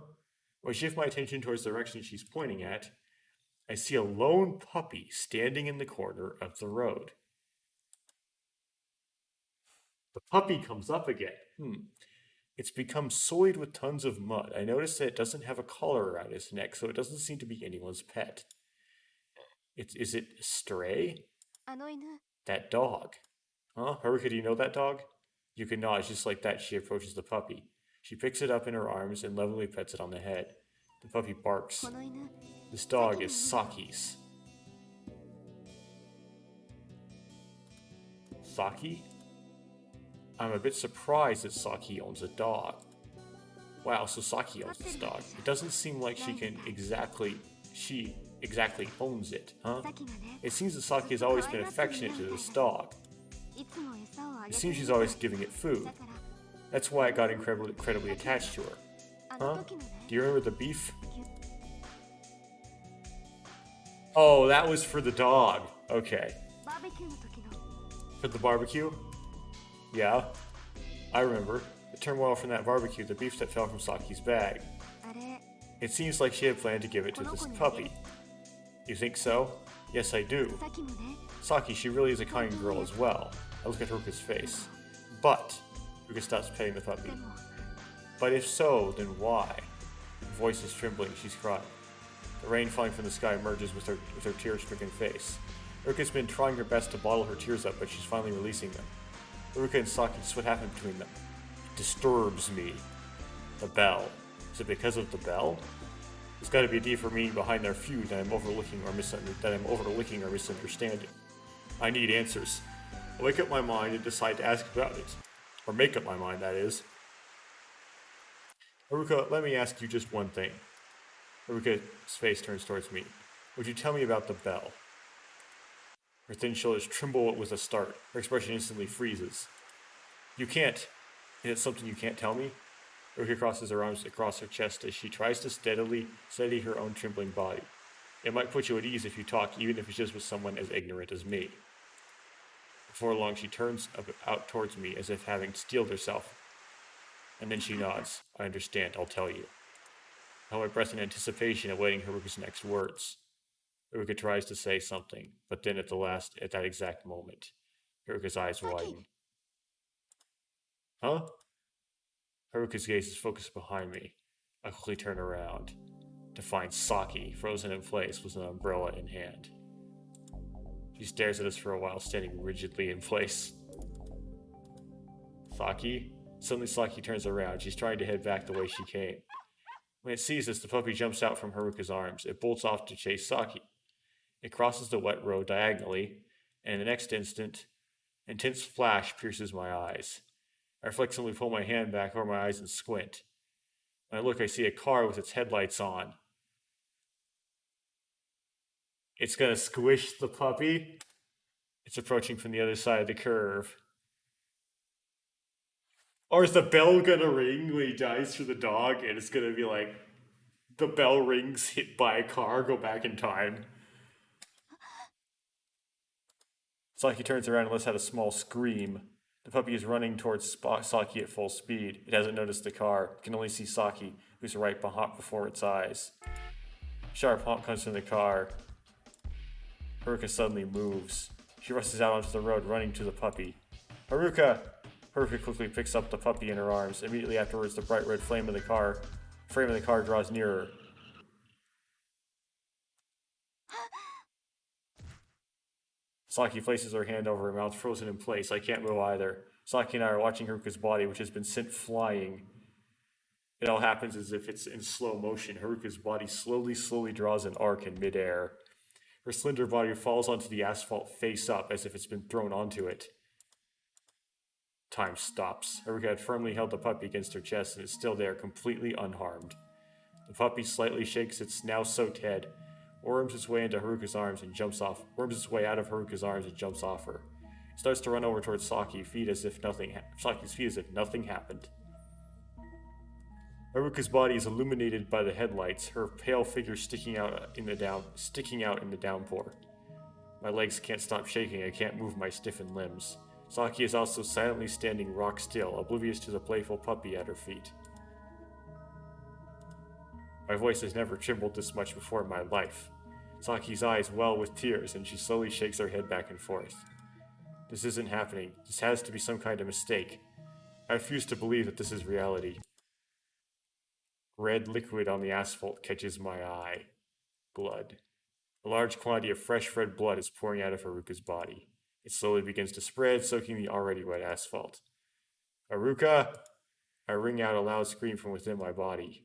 When I shift my attention towards the direction she's pointing at, I see a lone puppy standing in the corner of the road. The puppy comes up again. It's become soiled with tons of mud. I notice that it doesn't have a collar around its neck, so it doesn't seem to be anyone's pet. Is it Stray? That dog. Huh? Haruka, do you know that dog? You can nod. Just like that, she approaches the puppy. She picks it up in her arms and lovingly pets it on the head. The puppy barks. This dog is Saki's. Saki? I'm a bit surprised that Saki owns a dog. Wow, so Saki owns this dog. It doesn't seem like she exactly owns it, huh? It seems that Saki has always been affectionate to this dog. It seems she's always giving it food. That's why it got incredibly attached to her. Huh? Do you remember the beef? Oh, that was for the dog. Okay. For the barbecue? Yeah. I remember. The turmoil from that barbecue, the beef that fell from Saki's bag. It seems like she had planned to give it to this puppy. You think so? Yes, I do. Saki, she really is a kind girl as well. I look at Haruka's face. But Haruka stops petting the puppy. But if so, then why? Her voice is trembling, she's crying. The rain falling from the sky merges with her tear-stricken face. Haruka's been trying her best to bottle her tears up, but she's finally releasing them. Haruka and Saki, just what happened between them? It disturbs me. The bell. Is it because of the bell? There's got to be a deeper meaning behind their feud that I'm overlooking or misunderstanding. I need answers. I'll make up my mind and decide to ask about it. Or make up my mind, that is. Haruka, let me ask you just one thing. Haruka's face turns towards me. Would you tell me about the bell? Her thin shoulders tremble with a start. Her expression instantly freezes. You can't. Is it something you can't tell me? Haruka crosses her arms across her chest as she tries to steady her own trembling body. It might put you at ease if you talk, even if it's just with someone as ignorant as me. Before long, she turns out towards me as if having steeled herself. And then she nods. I understand, I'll tell you. I hold my breath in anticipation, awaiting Haruka's next words. Haruka tries to say something, but then at that exact moment, Haruka's eyes widen. Huh? Haruka's gaze is focused behind me. I quickly turn around to find Saki frozen in place with an umbrella in hand. She stares at us for a while, standing rigidly in place. Saki? Suddenly Saki turns around. She's trying to head back the way she came. When it sees us, the puppy jumps out from Haruka's arms. It bolts off to chase Saki. It crosses the wet road diagonally, and in the next instant, an intense flash pierces my eyes. I reflexively pull my hand back over my eyes and squint. When I look, I see a car with its headlights on. It's gonna squish the puppy. It's approaching from the other side of the curve. Or is the bell gonna ring when he dies for the dog, and it's gonna be like the bell rings, hit by a car, go back in time? Saki turns around and lets out a small scream. The puppy is running towards Saki at full speed. It hasn't noticed the car. It can only see Saki, who's right before its eyes. A sharp honk comes from the car. Haruka suddenly moves. She rushes out onto the road, running to the puppy. Haruka! Haruka quickly picks up the puppy in her arms. Immediately afterwards, the bright red frame of the car draws nearer. Saki places her hand over her mouth, frozen in place. I can't move either. Saki and I are watching Haruka's body, which has been sent flying. It all happens as if it's in slow motion. Haruka's body slowly draws an arc in midair. Her slender body falls onto the asphalt face up, as if it's been thrown onto it. Time stops. Haruka had firmly held the puppy against her chest and is still there, completely unharmed. The puppy slightly shakes its now soaked head, worms its way into Haruka's arms and jumps off. Worms its way out of Haruka's arms and jumps off her. It starts to run over towards Saki's feet as if nothing happened. Haruka's body is illuminated by the headlights, her pale figure sticking out in the downpour. My legs can't stop shaking. I can't move my stiffened limbs. Saki is also silently standing rock still, oblivious to the playful puppy at her feet. My voice has never trembled this much before in my life. Saki's eyes well with tears, and she slowly shakes her head back and forth. This isn't happening. This has to be some kind of mistake. I refuse to believe that this is reality. Red liquid on the asphalt catches my eye. Blood. A large quantity of fresh red blood is pouring out of Haruka's body. It slowly begins to spread, soaking the already wet asphalt. Haruka! I ring out a loud scream from within my body.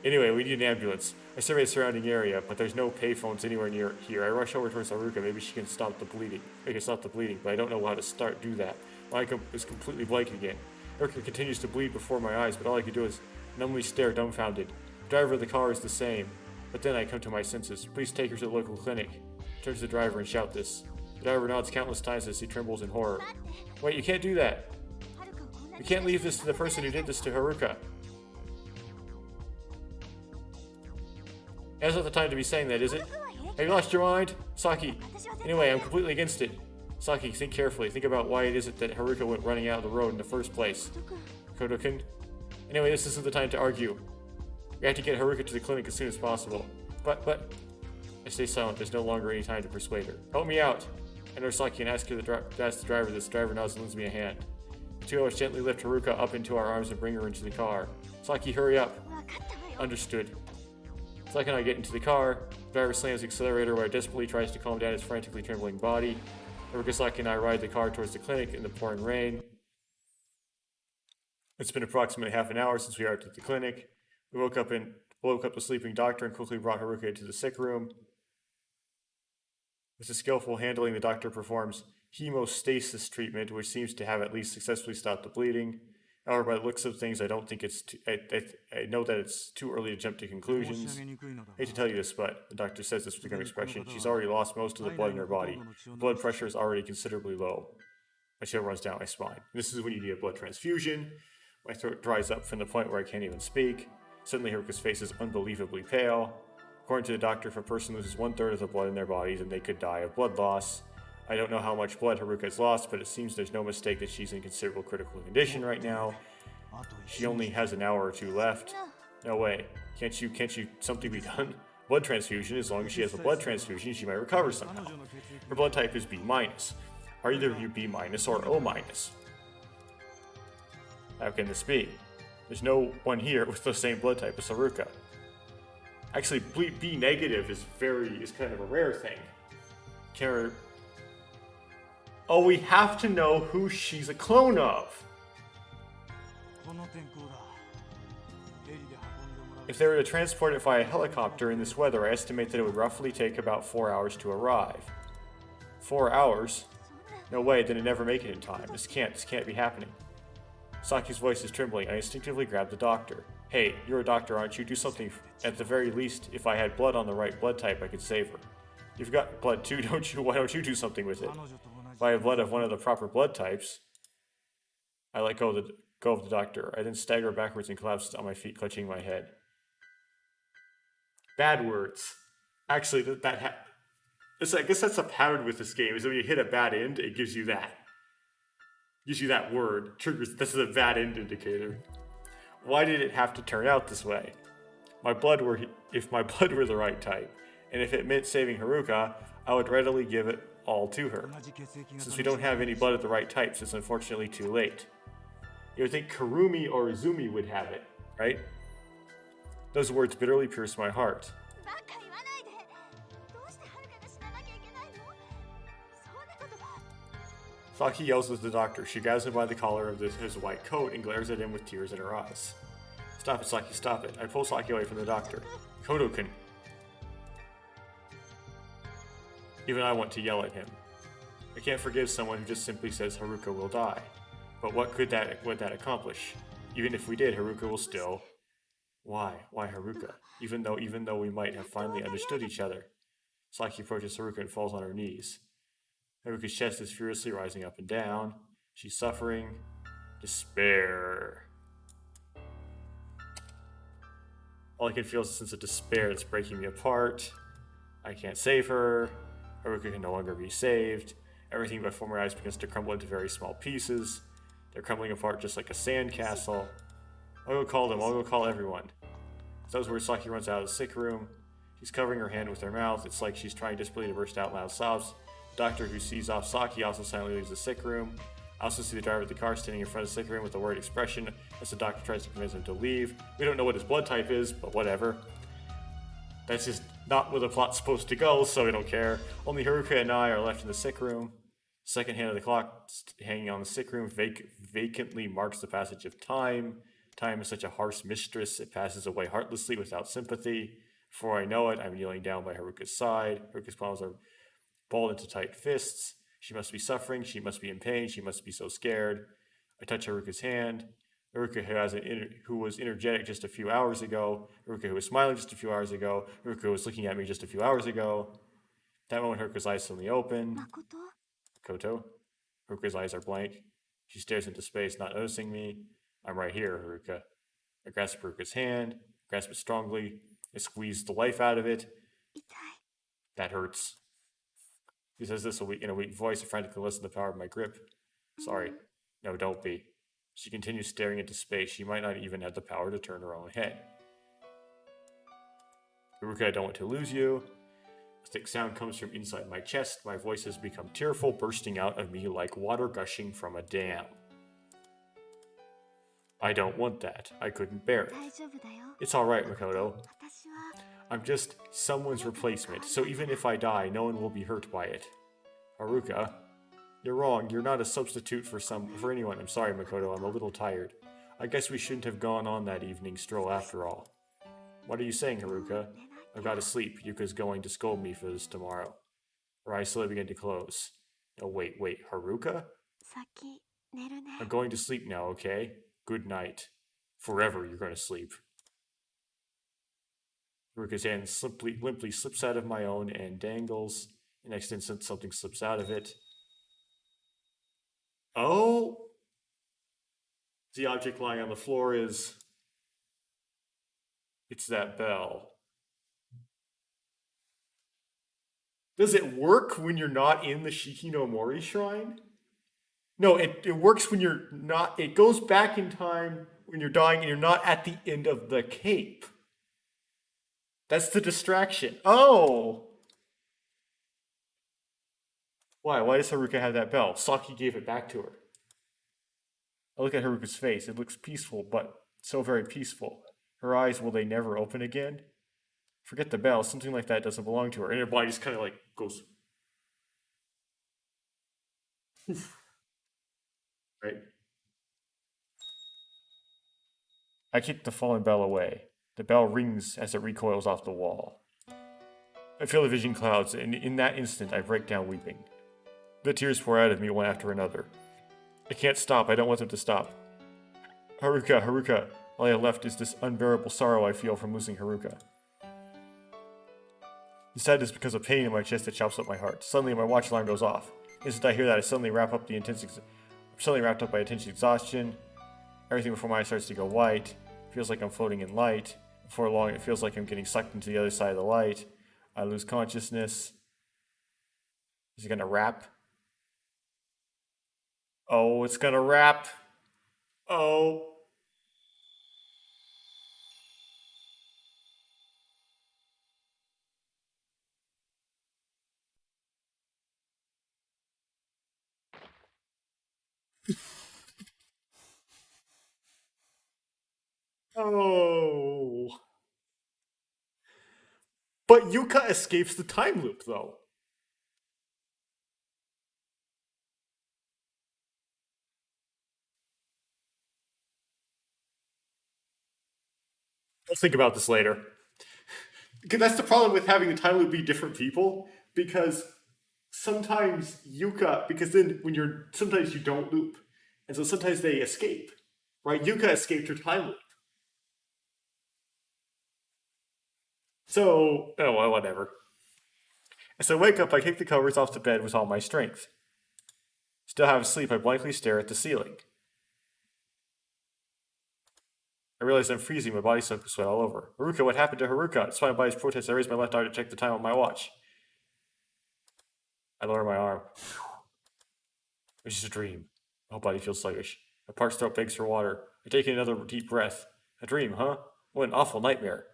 Anyway, we need an ambulance. I survey the surrounding area, but there's no payphones anywhere near here. I rush over towards Haruka. Maybe she can stop the bleeding. But I don't know how to do that. My eye is completely blank again. Haruka continues to bleed before my eyes, but all I can do is numbly stare, dumbfounded. The driver of the car is the same. But then I come to my senses. Please take her to the local clinic. I turn to the driver and shout this. The driver nods countless times as he trembles in horror. Wait, you can't do that. You can't leave this to the person who did this to Haruka. Now's not the time to be saying that, is it? Have you lost your mind? Saki. Anyway, I'm completely against it. Saki, think carefully. Think about why it is that Haruka went running out of the road in the first place. Kodokan? Anyway, this isn't the time to argue. We have to get Haruka to the clinic as soon as possible. But... I stay silent. There's no longer any time to persuade her. Help me out! I nurse Saki and ask the driver this. The driver nods and lends me a hand. The two of us gently lift Haruka up into our arms and bring her into the car. Saki, hurry up. Understood. Saki and I get into the car. The driver slams the accelerator while it desperately tries to calm down his frantically trembling body. Haruka, Saki, and I ride the car towards the clinic in the pouring rain. It's been approximately half an hour since we arrived at the clinic. We woke up the sleeping doctor and quickly brought Haruka into the sick room. With a skillful handling, the doctor performs hemostasis treatment, which seems to have at least successfully stopped the bleeding. However, by the looks of things, I don't think it's. I know that it's too early to jump to conclusions. I hate to tell you this, but the doctor says this with a grim expression. She's already lost most of the blood in her body. Blood pressure is already considerably low. My chill runs down my spine. This is when you need a blood transfusion. My throat dries up from the point where I can't even speak. Suddenly, Haruka's face is unbelievably pale. According to the doctor, if a person loses 1/3 of the blood in their body, then they could die of blood loss. I don't know how much blood Haruka has lost, but it seems there's no mistake that she's in considerable critical condition right now. She only has an hour or two left. No way. Can't you, something be done? Blood transfusion, as long as she has a blood transfusion, she might recover somehow. Her blood type is B-. Are either of you B- or O-? How can this be? There's no one here with the same blood type as Haruka. Actually, B- is kind of a rare thing. Oh, we have to know who she's a clone of. If they were to transport it via helicopter in this weather, I estimate that it would roughly take about 4 hours to arrive. 4 hours? No way, then it'd never make it in time. This can't be happening. Saki's voice is trembling. I instinctively grab the doctor. Hey, you're a doctor, aren't you? Do something. At the very least, if I had blood on the right blood type, I could save her. You've got blood too, don't you? Why don't you do something with it? If I have blood of one of the proper blood types, I let go of the doctor. I then stagger backwards and collapse on my feet, clutching my head. Bad words. Actually, I guess that's a pattern with this game. Is when you hit a bad end, it gives you that. Gives you that word. Triggers. This is a bad end indicator. Why did it have to turn out this way? If my blood were the right type, and if it meant saving Haruka, I would readily give it all to her. Since we don't have any blood of the right types, it's unfortunately too late. You would think Kurumi or Izumi would have it, right? Those words bitterly pierce my heart. Saki yells at the doctor. She grabs him by the collar of his white coat and glares at him with tears in her eyes. Stop it, Saki, stop it. I pull Saki away from the doctor. Kodo-kun. Even I want to yell at him. I can't forgive someone who just simply says Haruka will die. But what would that accomplish? Even if we did, Haruka will still... Why? Why Haruka? Even though we might have finally understood each other. Saki approaches Haruka and falls on her knees. Haruka's chest is furiously rising up and down. She's suffering. Despair. All I can feel is a sense of despair that's breaking me apart. I can't save her. Haruka can no longer be saved. Everything before my eyes begins to crumble into very small pieces. They're crumbling apart just like a sandcastle. I'll go call them. I'll go call everyone. Those words, Saki runs out of the sick room. She's covering her hand with her mouth. It's like she's trying desperately to burst out loud sobs. The doctor, who sees off Saki, also silently leaves the sick room. I also see the driver of the car standing in front of the sick room with a worried expression as the doctor tries to convince him to leave. We don't know what his blood type is, but whatever. That's just not where the plot's supposed to go, so we don't care. Only Haruka and I are left in the sick room. The second hand of the clock hanging on the sick room vacantly marks the passage of time. Time is such a harsh mistress, it passes away heartlessly without sympathy. Before I know it, I'm kneeling down by Haruka's side. Haruka's palms are balled into tight fists. She must be suffering, she must be in pain, she must be so scared. I touch Haruka's hand. Haruka, who was energetic just a few hours ago. Haruka, who was smiling just a few hours ago. Haruka, who was looking at me just a few hours ago. That moment, Haruka's eyes suddenly open. Koto? Haruka's eyes are blank. She stares into space, not noticing me. I'm right here, Haruka. I grasp Haruka's hand, grasp it strongly. I squeeze the life out of it. That hurts. He says this in a weak voice, frantically listen to the power of my grip. Sorry. No, don't be. She continues staring into space. She might not even have the power to turn her own head. Haruka, I don't want to lose you. A thick sound comes from inside my chest. My voice has become tearful, bursting out of me like water gushing from a dam. I don't want that. I couldn't bear it. It's alright, Makoto. I'm just someone's replacement, so even if I die, no one will be hurt by it. Haruka, you're wrong. You're not a substitute for anyone. I'm sorry, Makoto. I'm a little tired. I guess we shouldn't have gone on that evening stroll after all. What are you saying, Haruka? I've got to sleep. Yuka's going to scold me for this tomorrow. Her eyes slowly begin to close. Oh, wait, Haruka? I'm going to sleep now, okay? Good night. Forever you're going to sleep. Haruka's hand limply slips out of my own and dangles. The next instant, something slips out of it. Oh! The object lying on the floor is. It's that bell. Does it work when you're not in the Shikinomori shrine? No, it works when you're not. It goes back in time when you're dying and you're not at the end of the cape. That's the distraction. Oh! Why? Why does Haruka have that bell? Saki gave it back to her. I look at Haruka's face. It looks peaceful, but so very peaceful. Her eyes, will they never open again? Forget the bell. Something like that doesn't belong to her. And her body just kind of like goes. Right? I kick the fallen bell away. The bell rings as it recoils off the wall. I feel the vision clouds, and in that instant I break down weeping. The tears pour out of me one after another. I can't stop. I don't want them to stop. Haruka. All I have left is this unbearable sorrow I feel from losing Haruka. The sadness becomes a pain in my chest that chops up my heart. Suddenly, my watch alarm goes off. The instant I hear that, I suddenly wrapped up by intense exhaustion. Everything before my eyes starts to go white. It feels like I'm floating in light. Before long, it feels like I'm getting sucked into the other side of the light. I lose consciousness. Is it gonna rap? Oh, it's gonna rap. Oh. Oh. But Yuka escapes the time loop, though. I'll think about this later. Because that's the problem with having the time loop be different people. Because sometimes Yuka, because then sometimes you don't loop. And so sometimes they escape. Right? Yuka escaped her time loop. So, oh, well, whatever. As I wake up, I kick the covers off the bed with all my strength. Still half asleep, I blankly stare at the ceiling. I realize I'm freezing, my body soaked with sweat all over. Haruka, what happened to Haruka? Despite my body's protest, I raise my left arm to check the time on my watch. I lower my arm. It's just a dream. My whole body feels sluggish. My parched throat begs for water. I take in another deep breath. A dream, huh? What an awful nightmare.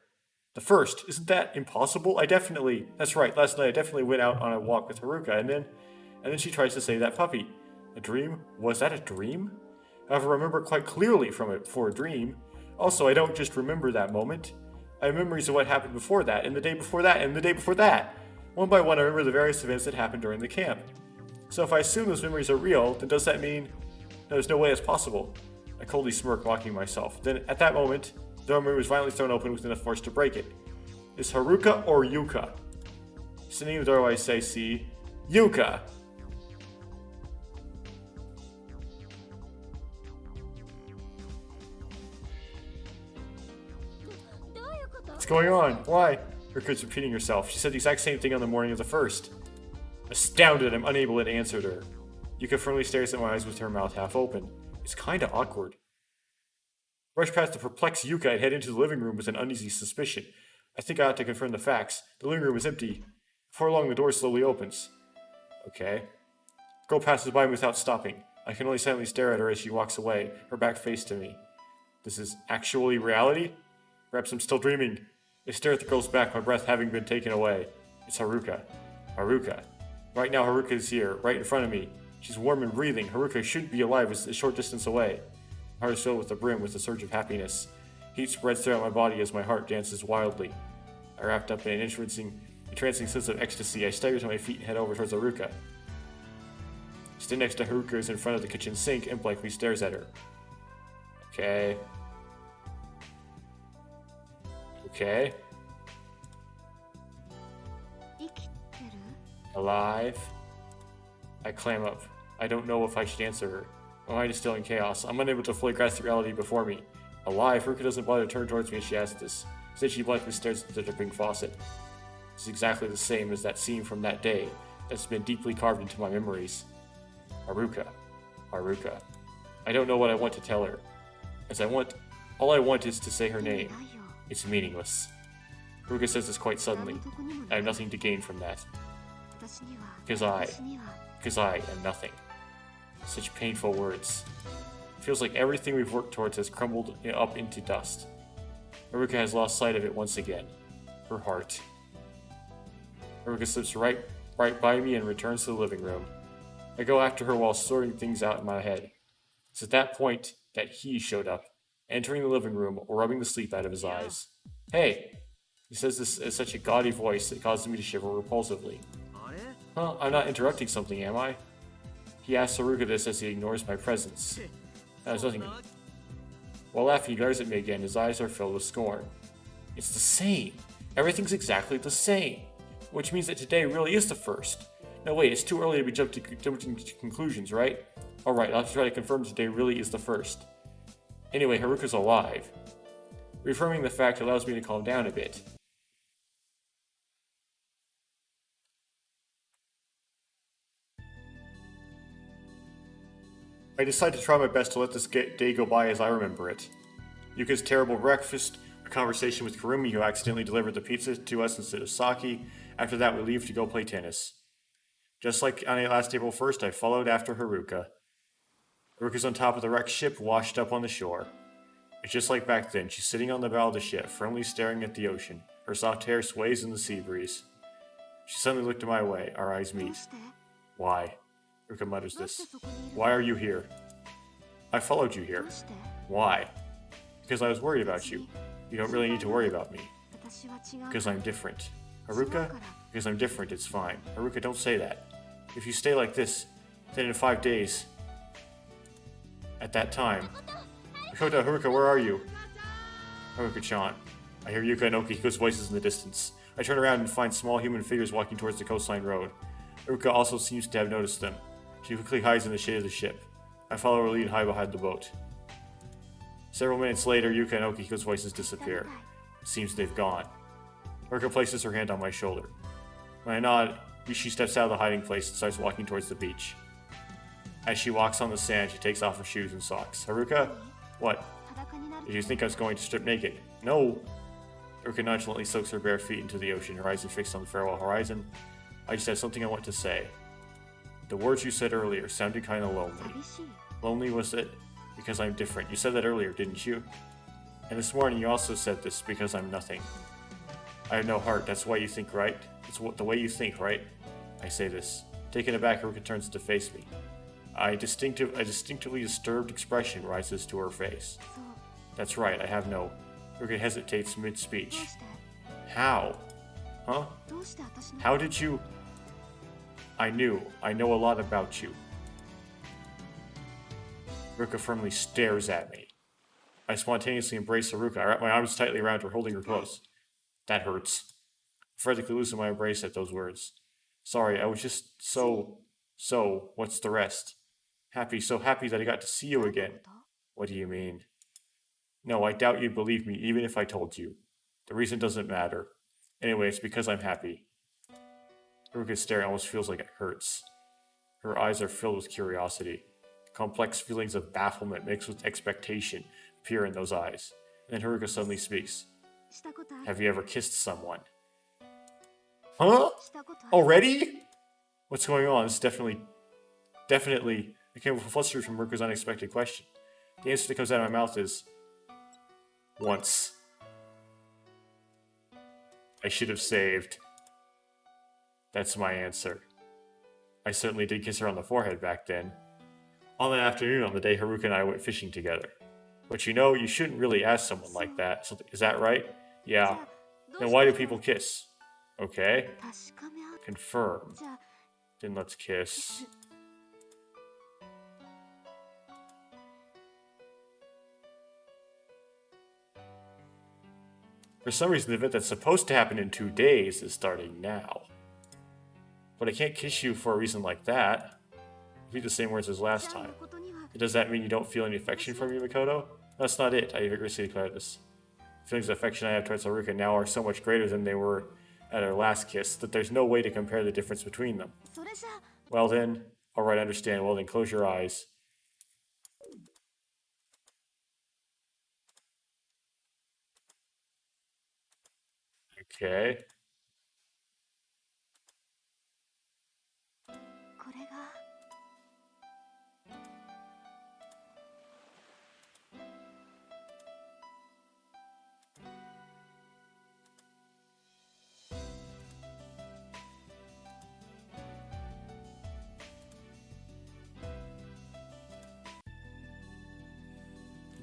The first, isn't that impossible? That's right, last night I definitely went out on a walk with Haruka, and then she tries to save that puppy. A dream? Was that a dream? However, I remember quite clearly from it for a dream. Also, I don't just remember that moment. I have memories of what happened before that, and the day before that, and the day before that. One by one, I remember the various events that happened during the camp. So if I assume those memories are real, then does that mean there's no way it's possible? I coldly smirk, mocking myself. Then, at that moment, the door was violently thrown open with enough force to break it. Is Haruka or Yuka? Standing in the doorway, I say, "See, Yuka!" What's going on? Why? Haruka's repeating herself. She said the exact same thing on the morning of the first. Astounded, I'm unable to answer her. Yuka firmly stares at my eyes with her mouth half open. It's kinda awkward. Rush past the perplexed Yuka and head into the living room with an uneasy suspicion. I think I ought to confirm the facts. The living room is empty. Before long, the door slowly opens. Okay. The girl passes by me without stopping. I can only silently stare at her as she walks away, her back face to me. This is actually reality? Perhaps I'm still dreaming. I stare at the girl's back, my breath having been taken away. It's Haruka. Haruka. Right now, Haruka is here, right in front of me. She's warm and breathing. Haruka should be alive, a short distance away. My heart is filled with the brim with a surge of happiness. Heat spreads throughout my body as my heart dances wildly. I wrapped up in an entrancing sense of ecstasy. I stagger to my feet and head over towards Haruka. Standing next to Haruka is in front of the kitchen sink and blankly stares at her. Okay. Alive? I clam up. I don't know if I should answer her. My mind is still in chaos. I'm unable to fully grasp the reality before me. Alive, Haruka doesn't bother to turn towards me as she asks this. Instead, she blankly stares at the dripping faucet. It's exactly the same as that scene from that day that's been deeply carved into my memories. Haruka. Haruka. I don't know what I want to tell her. All I want is to say her name. It's meaningless. Haruka says this quite suddenly. I have nothing to gain from that. Because I am nothing. Such painful words. It feels like everything we've worked towards has crumbled up into dust. Haruka has lost sight of it once again. Her heart. Haruka slips right by me and returns to the living room. I go after her while sorting things out in my head. It's at that point that he showed up, entering the living room, rubbing the sleep out of his eyes. Hey! He says this in such a gaudy voice that causes me to shiver repulsively. Huh, I'm not interrupting something, am I? He asks Haruka this as he ignores my presence. There's nothing. While laughing, he glares at me again. His eyes are filled with scorn. It's the same. Everything's exactly the same. Which means that today really is the first. No, wait, it's too early to be jumping to conclusions, right? Alright, I'll have to try to confirm today really is the first. Anyway, Haruka's alive. Reaffirming the fact allows me to calm down a bit. I decide to try my best to let this day go by as I remember it. Yuka's terrible breakfast, a conversation with Kurumi who accidentally delivered the pizza to us instead of sake. After that, we leave to go play tennis. Just like on last April 1st, I followed after Haruka. Haruka's on top of the wrecked ship, washed up on the shore. It's just like back then. She's sitting on the bow of the ship, firmly staring at the ocean. Her soft hair sways in the sea breeze. She suddenly looked my way. Our eyes meet. Why? Haruka mutters this. Why are you here? I followed you here. Why? Because I was worried about you. You don't really need to worry about me. Because I'm different. Haruka? Because I'm different, it's fine. Haruka, don't say that. If you stay like this, then in 5 days... At that time... Makoto, Haruka, where are you? Haruka-chan. I hear Yuka and Okihiko's voices in the distance. I turn around and find small human figures walking towards the coastline road. Haruka also seems to have noticed them. She quickly hides in the shade of the ship. I follow her lead high behind the boat. Several minutes later, Yuka and Okihiko's voices disappear. It seems they've gone. Haruka places her hand on my shoulder. When I nod, she steps out of the hiding place and starts walking towards the beach. As she walks on the sand, she takes off her shoes and socks. Haruka? What? Did you think I was going to strip naked? No! Haruka nonchalantly soaks her bare feet into the ocean, her eyes fixed on the farewell horizon. I just have something I want to say. The words you said earlier sounded kind of lonely. Lonely, was it? Because I'm different. You said that earlier, didn't you? And this morning you also said this, because I'm nothing. I have no heart, that's why you think, right? It's the way you think, right? I say this. Taken aback, Haruka turns to face me. A distinctively disturbed expression rises to her face. That's right, I have no... Haruka hesitates mid-speech. How? Huh? How did you... I know a lot about you. Haruka firmly stares at me. I spontaneously embrace Haruka. I wrap my arms tightly around her, holding her close. That hurts. I frantically loosen my embrace at those words. Sorry, I was just so, what's the rest? So happy that I got to see you again. What do you mean? No, I doubt you'd believe me, even if I told you. The reason doesn't matter. Anyway, it's because I'm happy. Haruka's stare almost feels like it hurts. Her eyes are filled with curiosity. Complex feelings of bafflement mixed with expectation appear in those eyes. And then Haruka suddenly speaks. Have you ever kissed someone? Huh? Already? What's going on? It's definitely... I came flustered from Haruka's unexpected question. The answer that comes out of my mouth is... Once. I should have saved. That's my answer. I certainly did kiss her on the forehead back then. On that afternoon on the day Haruka and I went fishing together. But you know, you shouldn't really ask someone like that. Is that right? Yeah. Then why do people kiss? Okay. Confirm. Then let's kiss. For some reason, the event that's supposed to happen in 2 days is starting now. But I can't kiss you for a reason like that. Repeat the same words as last time. Does that mean you don't feel any affection from me, Makoto? That's not it. I vigorously declared this. Feelings of affection I have towards Haruka now are so much greater than they were at our last kiss that there's no way to compare the difference between them. Well then, alright, I understand. Well then, close your eyes. Okay.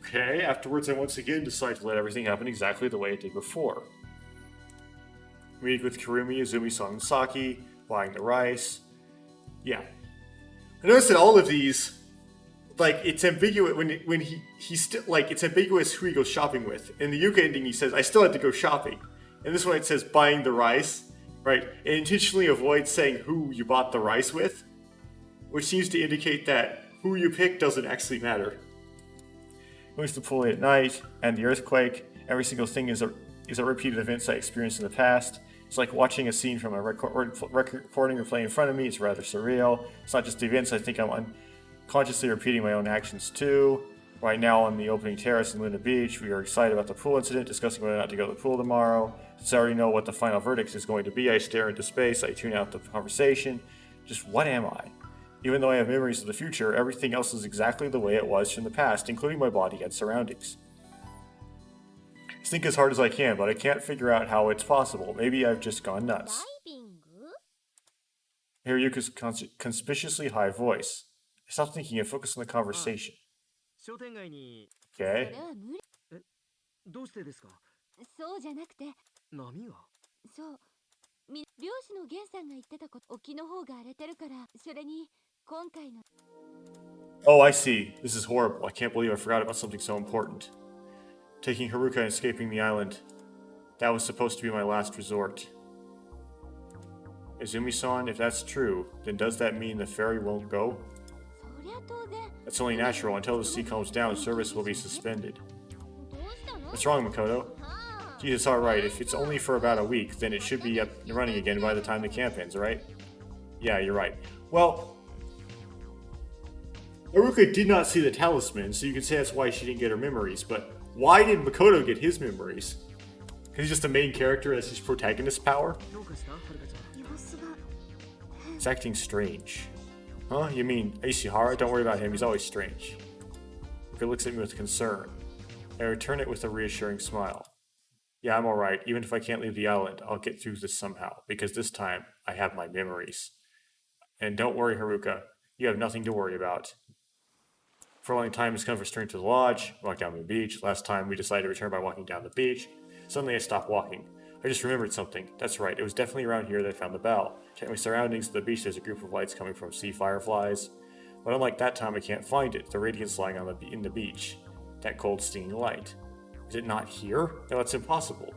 Okay, afterwards I once again decide to let everything happen exactly the way it did before. Meeting with Kurumi, Izumi-san, and Saki, buying the rice. Yeah. I noticed that all of these, like, it's ambiguous when he's still, like, it's ambiguous who he goes shopping with. In the Yuka ending he says, I still had to go shopping. In this one it says buying the rice, right? It intentionally avoids saying who you bought the rice with, which seems to indicate that who you pick doesn't actually matter. Moves the pool at night, and the earthquake. Every single thing is a repeat of events I experienced in the past. It's like watching a scene from a recording or playing in front of me. It's rather surreal. It's not just the events. I think I'm unconsciously repeating my own actions too. Right now on the opening terrace in Luna Beach, we are excited about the pool incident, discussing whether or not to go to the pool tomorrow. Since I already know what the final verdict is going to be, I stare into space. I tune out the conversation. Just what am I? Even though I have memories of the future, everything else is exactly the way it was from the past, including my body and surroundings. I think as hard as I can, but I can't figure out how it's possible. Maybe I've just gone nuts. I hear Yuka's conspicuously high voice. I stop thinking and focus on the conversation. Okay. どうしてですか？そうじゃなくて、波が？そう、漁師の源さんが言ってたこと、沖の方が荒れてるから、それに今回の。Oh, I see. This is horrible. I can't believe I forgot about something so important. Taking Haruka and escaping the island. That was supposed to be my last resort. Izumi-san, if that's true, then does that mean the ferry won't go? そりゃ当然。 That's only natural. Until the sea calms down, service will be suspended. どうしたの？ What's wrong, Makoto? Jesus, alright. If it's only for about a week, then it should be up and running again by the time the camp ends, right? Yeah, you're right. Well, Haruka did not see the talisman, so you can say that's why she didn't get her memories, but why did Makoto get his memories? Because he's just the main character as his protagonist power? どうかした？はるかちゃん。様子が。 It's acting strange. Huh? You mean Ishihara? Don't worry about him, he's always strange. Haruka looks at me with concern. I return it with a reassuring smile. Yeah, I'm alright. Even if I can't leave the island, I'll get through this somehow, because this time, I have my memories. And don't worry, Haruka. You have nothing to worry about. For a long time, it's come for return to the lodge, walk down the beach. Last time, we decided to return by walking down the beach. Suddenly, I stopped walking. I just remembered something. That's right, it was definitely around here that I found the bell. Checking my surroundings, at the beach, there's a group of lights coming from sea fireflies. But unlike that time, I can't find it. The radiance lying on in the beach. That cold, stinging light. Is it not here? No, that's impossible.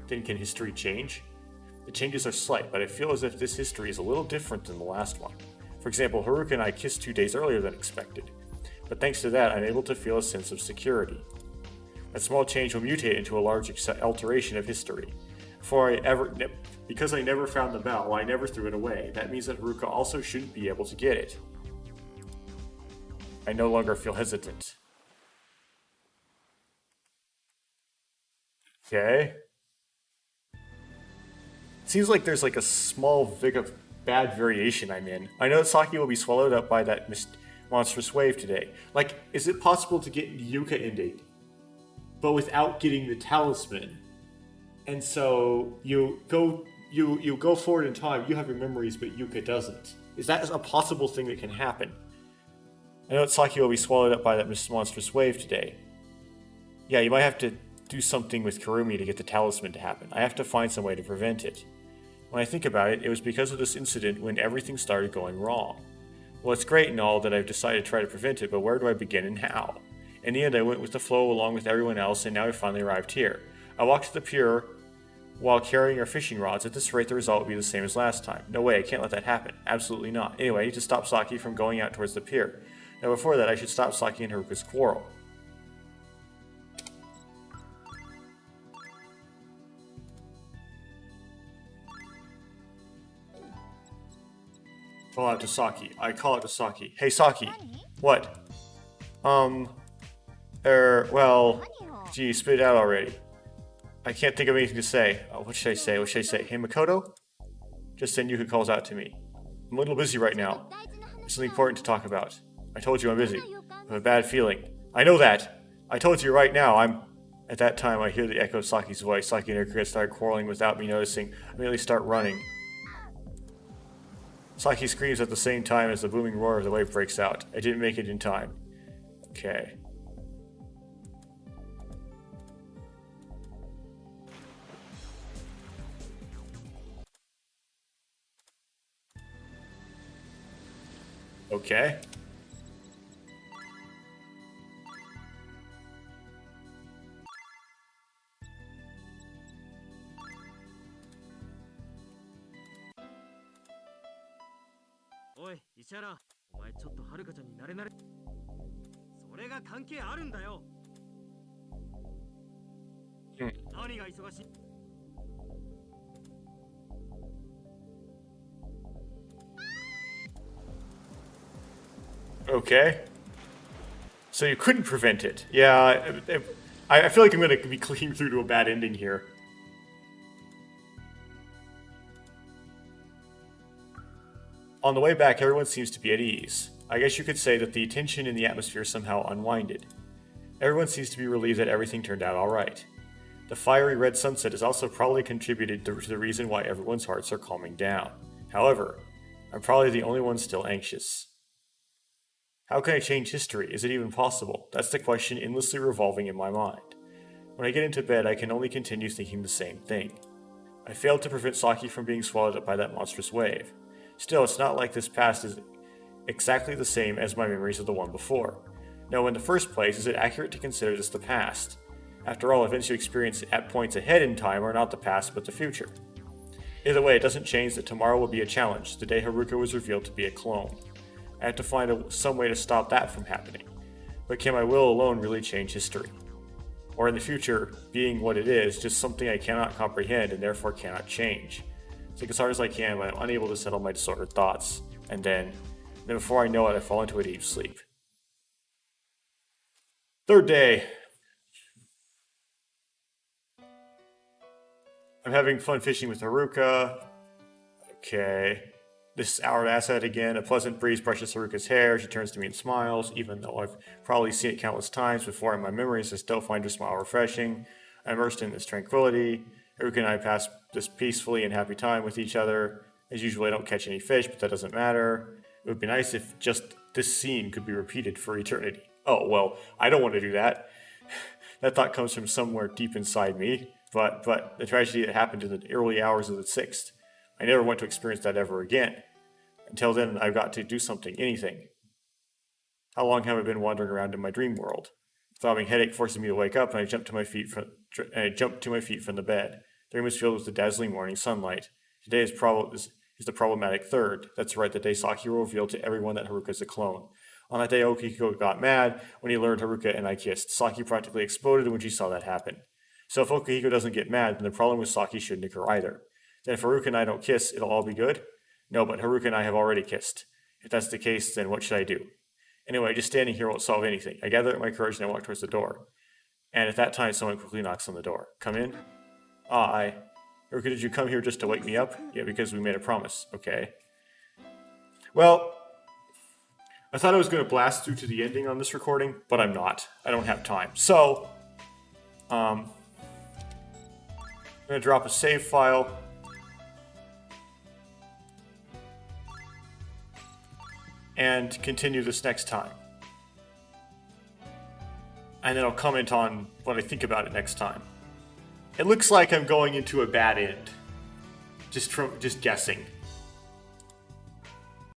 Then can history change? The changes are slight, but I feel as if this history is a little different than the last one. For example, Haruka and I kissed 2 days earlier than expected. But thanks to that, I'm able to feel a sense of security. That small change will mutate into a large alteration of history. Because I never found the bell, I never threw it away. That means that Haruka also shouldn't be able to get it. I no longer feel hesitant. Okay. Seems like there's like a small bad variation I'm in. I know that Saki will be swallowed up by that monstrous wave today. Like, is it possible to get the Yuka ending, but without getting the talisman? And so you go forward in time, you have your memories, but Yuka doesn't. Is that a possible thing that can happen? I know that Saki will be swallowed up by that monstrous wave today. Yeah, you might have to do something with Kurumi to get the talisman to happen. I have to find some way to prevent it. When I think about it, it was because of this incident when everything started going wrong. Well, it's great and all that I've decided to try to prevent it, but where do I begin and how? In the end, I went with the flow along with everyone else, and now I finally arrived here. I walked to the pier while carrying our fishing rods. At this rate, the result would be the same as last time. No way, I can't let that happen. Absolutely not. Anyway, I need to stop Saki from going out towards the pier. Now before that, I should stop Saki and Haruka's quarrel. Call out to Saki. I call out to Saki. Hey Saki. What? Well, gee, spit it out already. I can't think of anything to say. What should I say? What should I say? Hey Makoto? Just then Yuka calls out to me. I'm a little busy right now. There's something important to talk about. I told you I'm busy. I have a bad feeling. I know that! I told you right now, At that time, I hear the echo of Saki's voice. Saki and Haruka start quarreling without me noticing. I immediately start running. Saki screams at the same time as the booming roar of the wave breaks out. I didn't make it in time. Okay. Okay. Oi, 石原、お前ちょっとはるかちゃんになれなれ。それが関係あるんだよ。何が忙しい。Okay. So you couldn't prevent it. Yeah, I feel like I'm going to be clicking through to a bad ending here. On the way back, everyone seems to be at ease. I guess you could say that the tension in the atmosphere somehow unwinded. Everyone seems to be relieved that everything turned out alright. The fiery red sunset has also probably contributed to the reason why everyone's hearts are calming down. However, I'm probably the only one still anxious. How can I change history? Is it even possible? That's the question endlessly revolving in my mind. When I get into bed, I can only continue thinking the same thing. I failed to prevent Saki from being swallowed up by that monstrous wave. Still, it's not like this past is exactly the same as my memories of the one before. No, in the first place, is it accurate to consider this the past? After all, events you experience at points ahead in time are not the past, but the future. Either way, it doesn't change that tomorrow will be a challenge, the day Haruka was revealed to be a clone. I have to find some way to stop that from happening. But can my will alone really change history? Or in the future, being what it is, just something I cannot comprehend and therefore cannot change? Think as hard as I can, but I'm unable to settle my disordered thoughts. And then before I know it, I fall into a deep sleep. Third day. I'm having fun fishing with Haruka. Okay. This hour asset again. A pleasant breeze brushes Haruka's hair. She turns to me and smiles, even though I've probably seen it countless times before in my memories. I still find her smile refreshing. I'm immersed in this tranquility. Haruka and I pass this peacefully and happy time with each other. As usual, I don't catch any fish, but that doesn't matter. It would be nice if just this scene could be repeated for eternity. Oh, well, I don't want to do that. That thought comes from somewhere deep inside me. But the tragedy that happened in the early hours of the 6th, I never want to experience that ever again. Until then, I've got to do something, anything. How long have I been wandering around in my dream world? A throbbing headache forces me to wake up, and I jump to my feet from the bed. The room is filled with the dazzling morning sunlight. Today is the problematic third. That's right, the day Saki revealed to everyone that Haruka is a clone. On that day, Okihiko got mad when he learned Haruka and I kissed. Saki practically exploded when she saw that happen. So if Okihiko doesn't get mad, then the problem with Saki shouldn't occur either. Then if Haruka and I don't kiss, it'll all be good? No, but Haruka and I have already kissed. If that's the case, then what should I do? Anyway, just standing here won't solve anything. I gather up my courage and I walk towards the door. And at that time, someone quickly knocks on the door. Come in? Haruka, did you come here just to wake me up? Yeah, because we made a promise. Okay. Well, I thought I was going to blast through to the ending on this recording, but I'm not. I don't have time. So, I'm going to drop a save file. And continue this next time. And then I'll comment on what I think about it next time. It looks like I'm going into a bad end. Just guessing.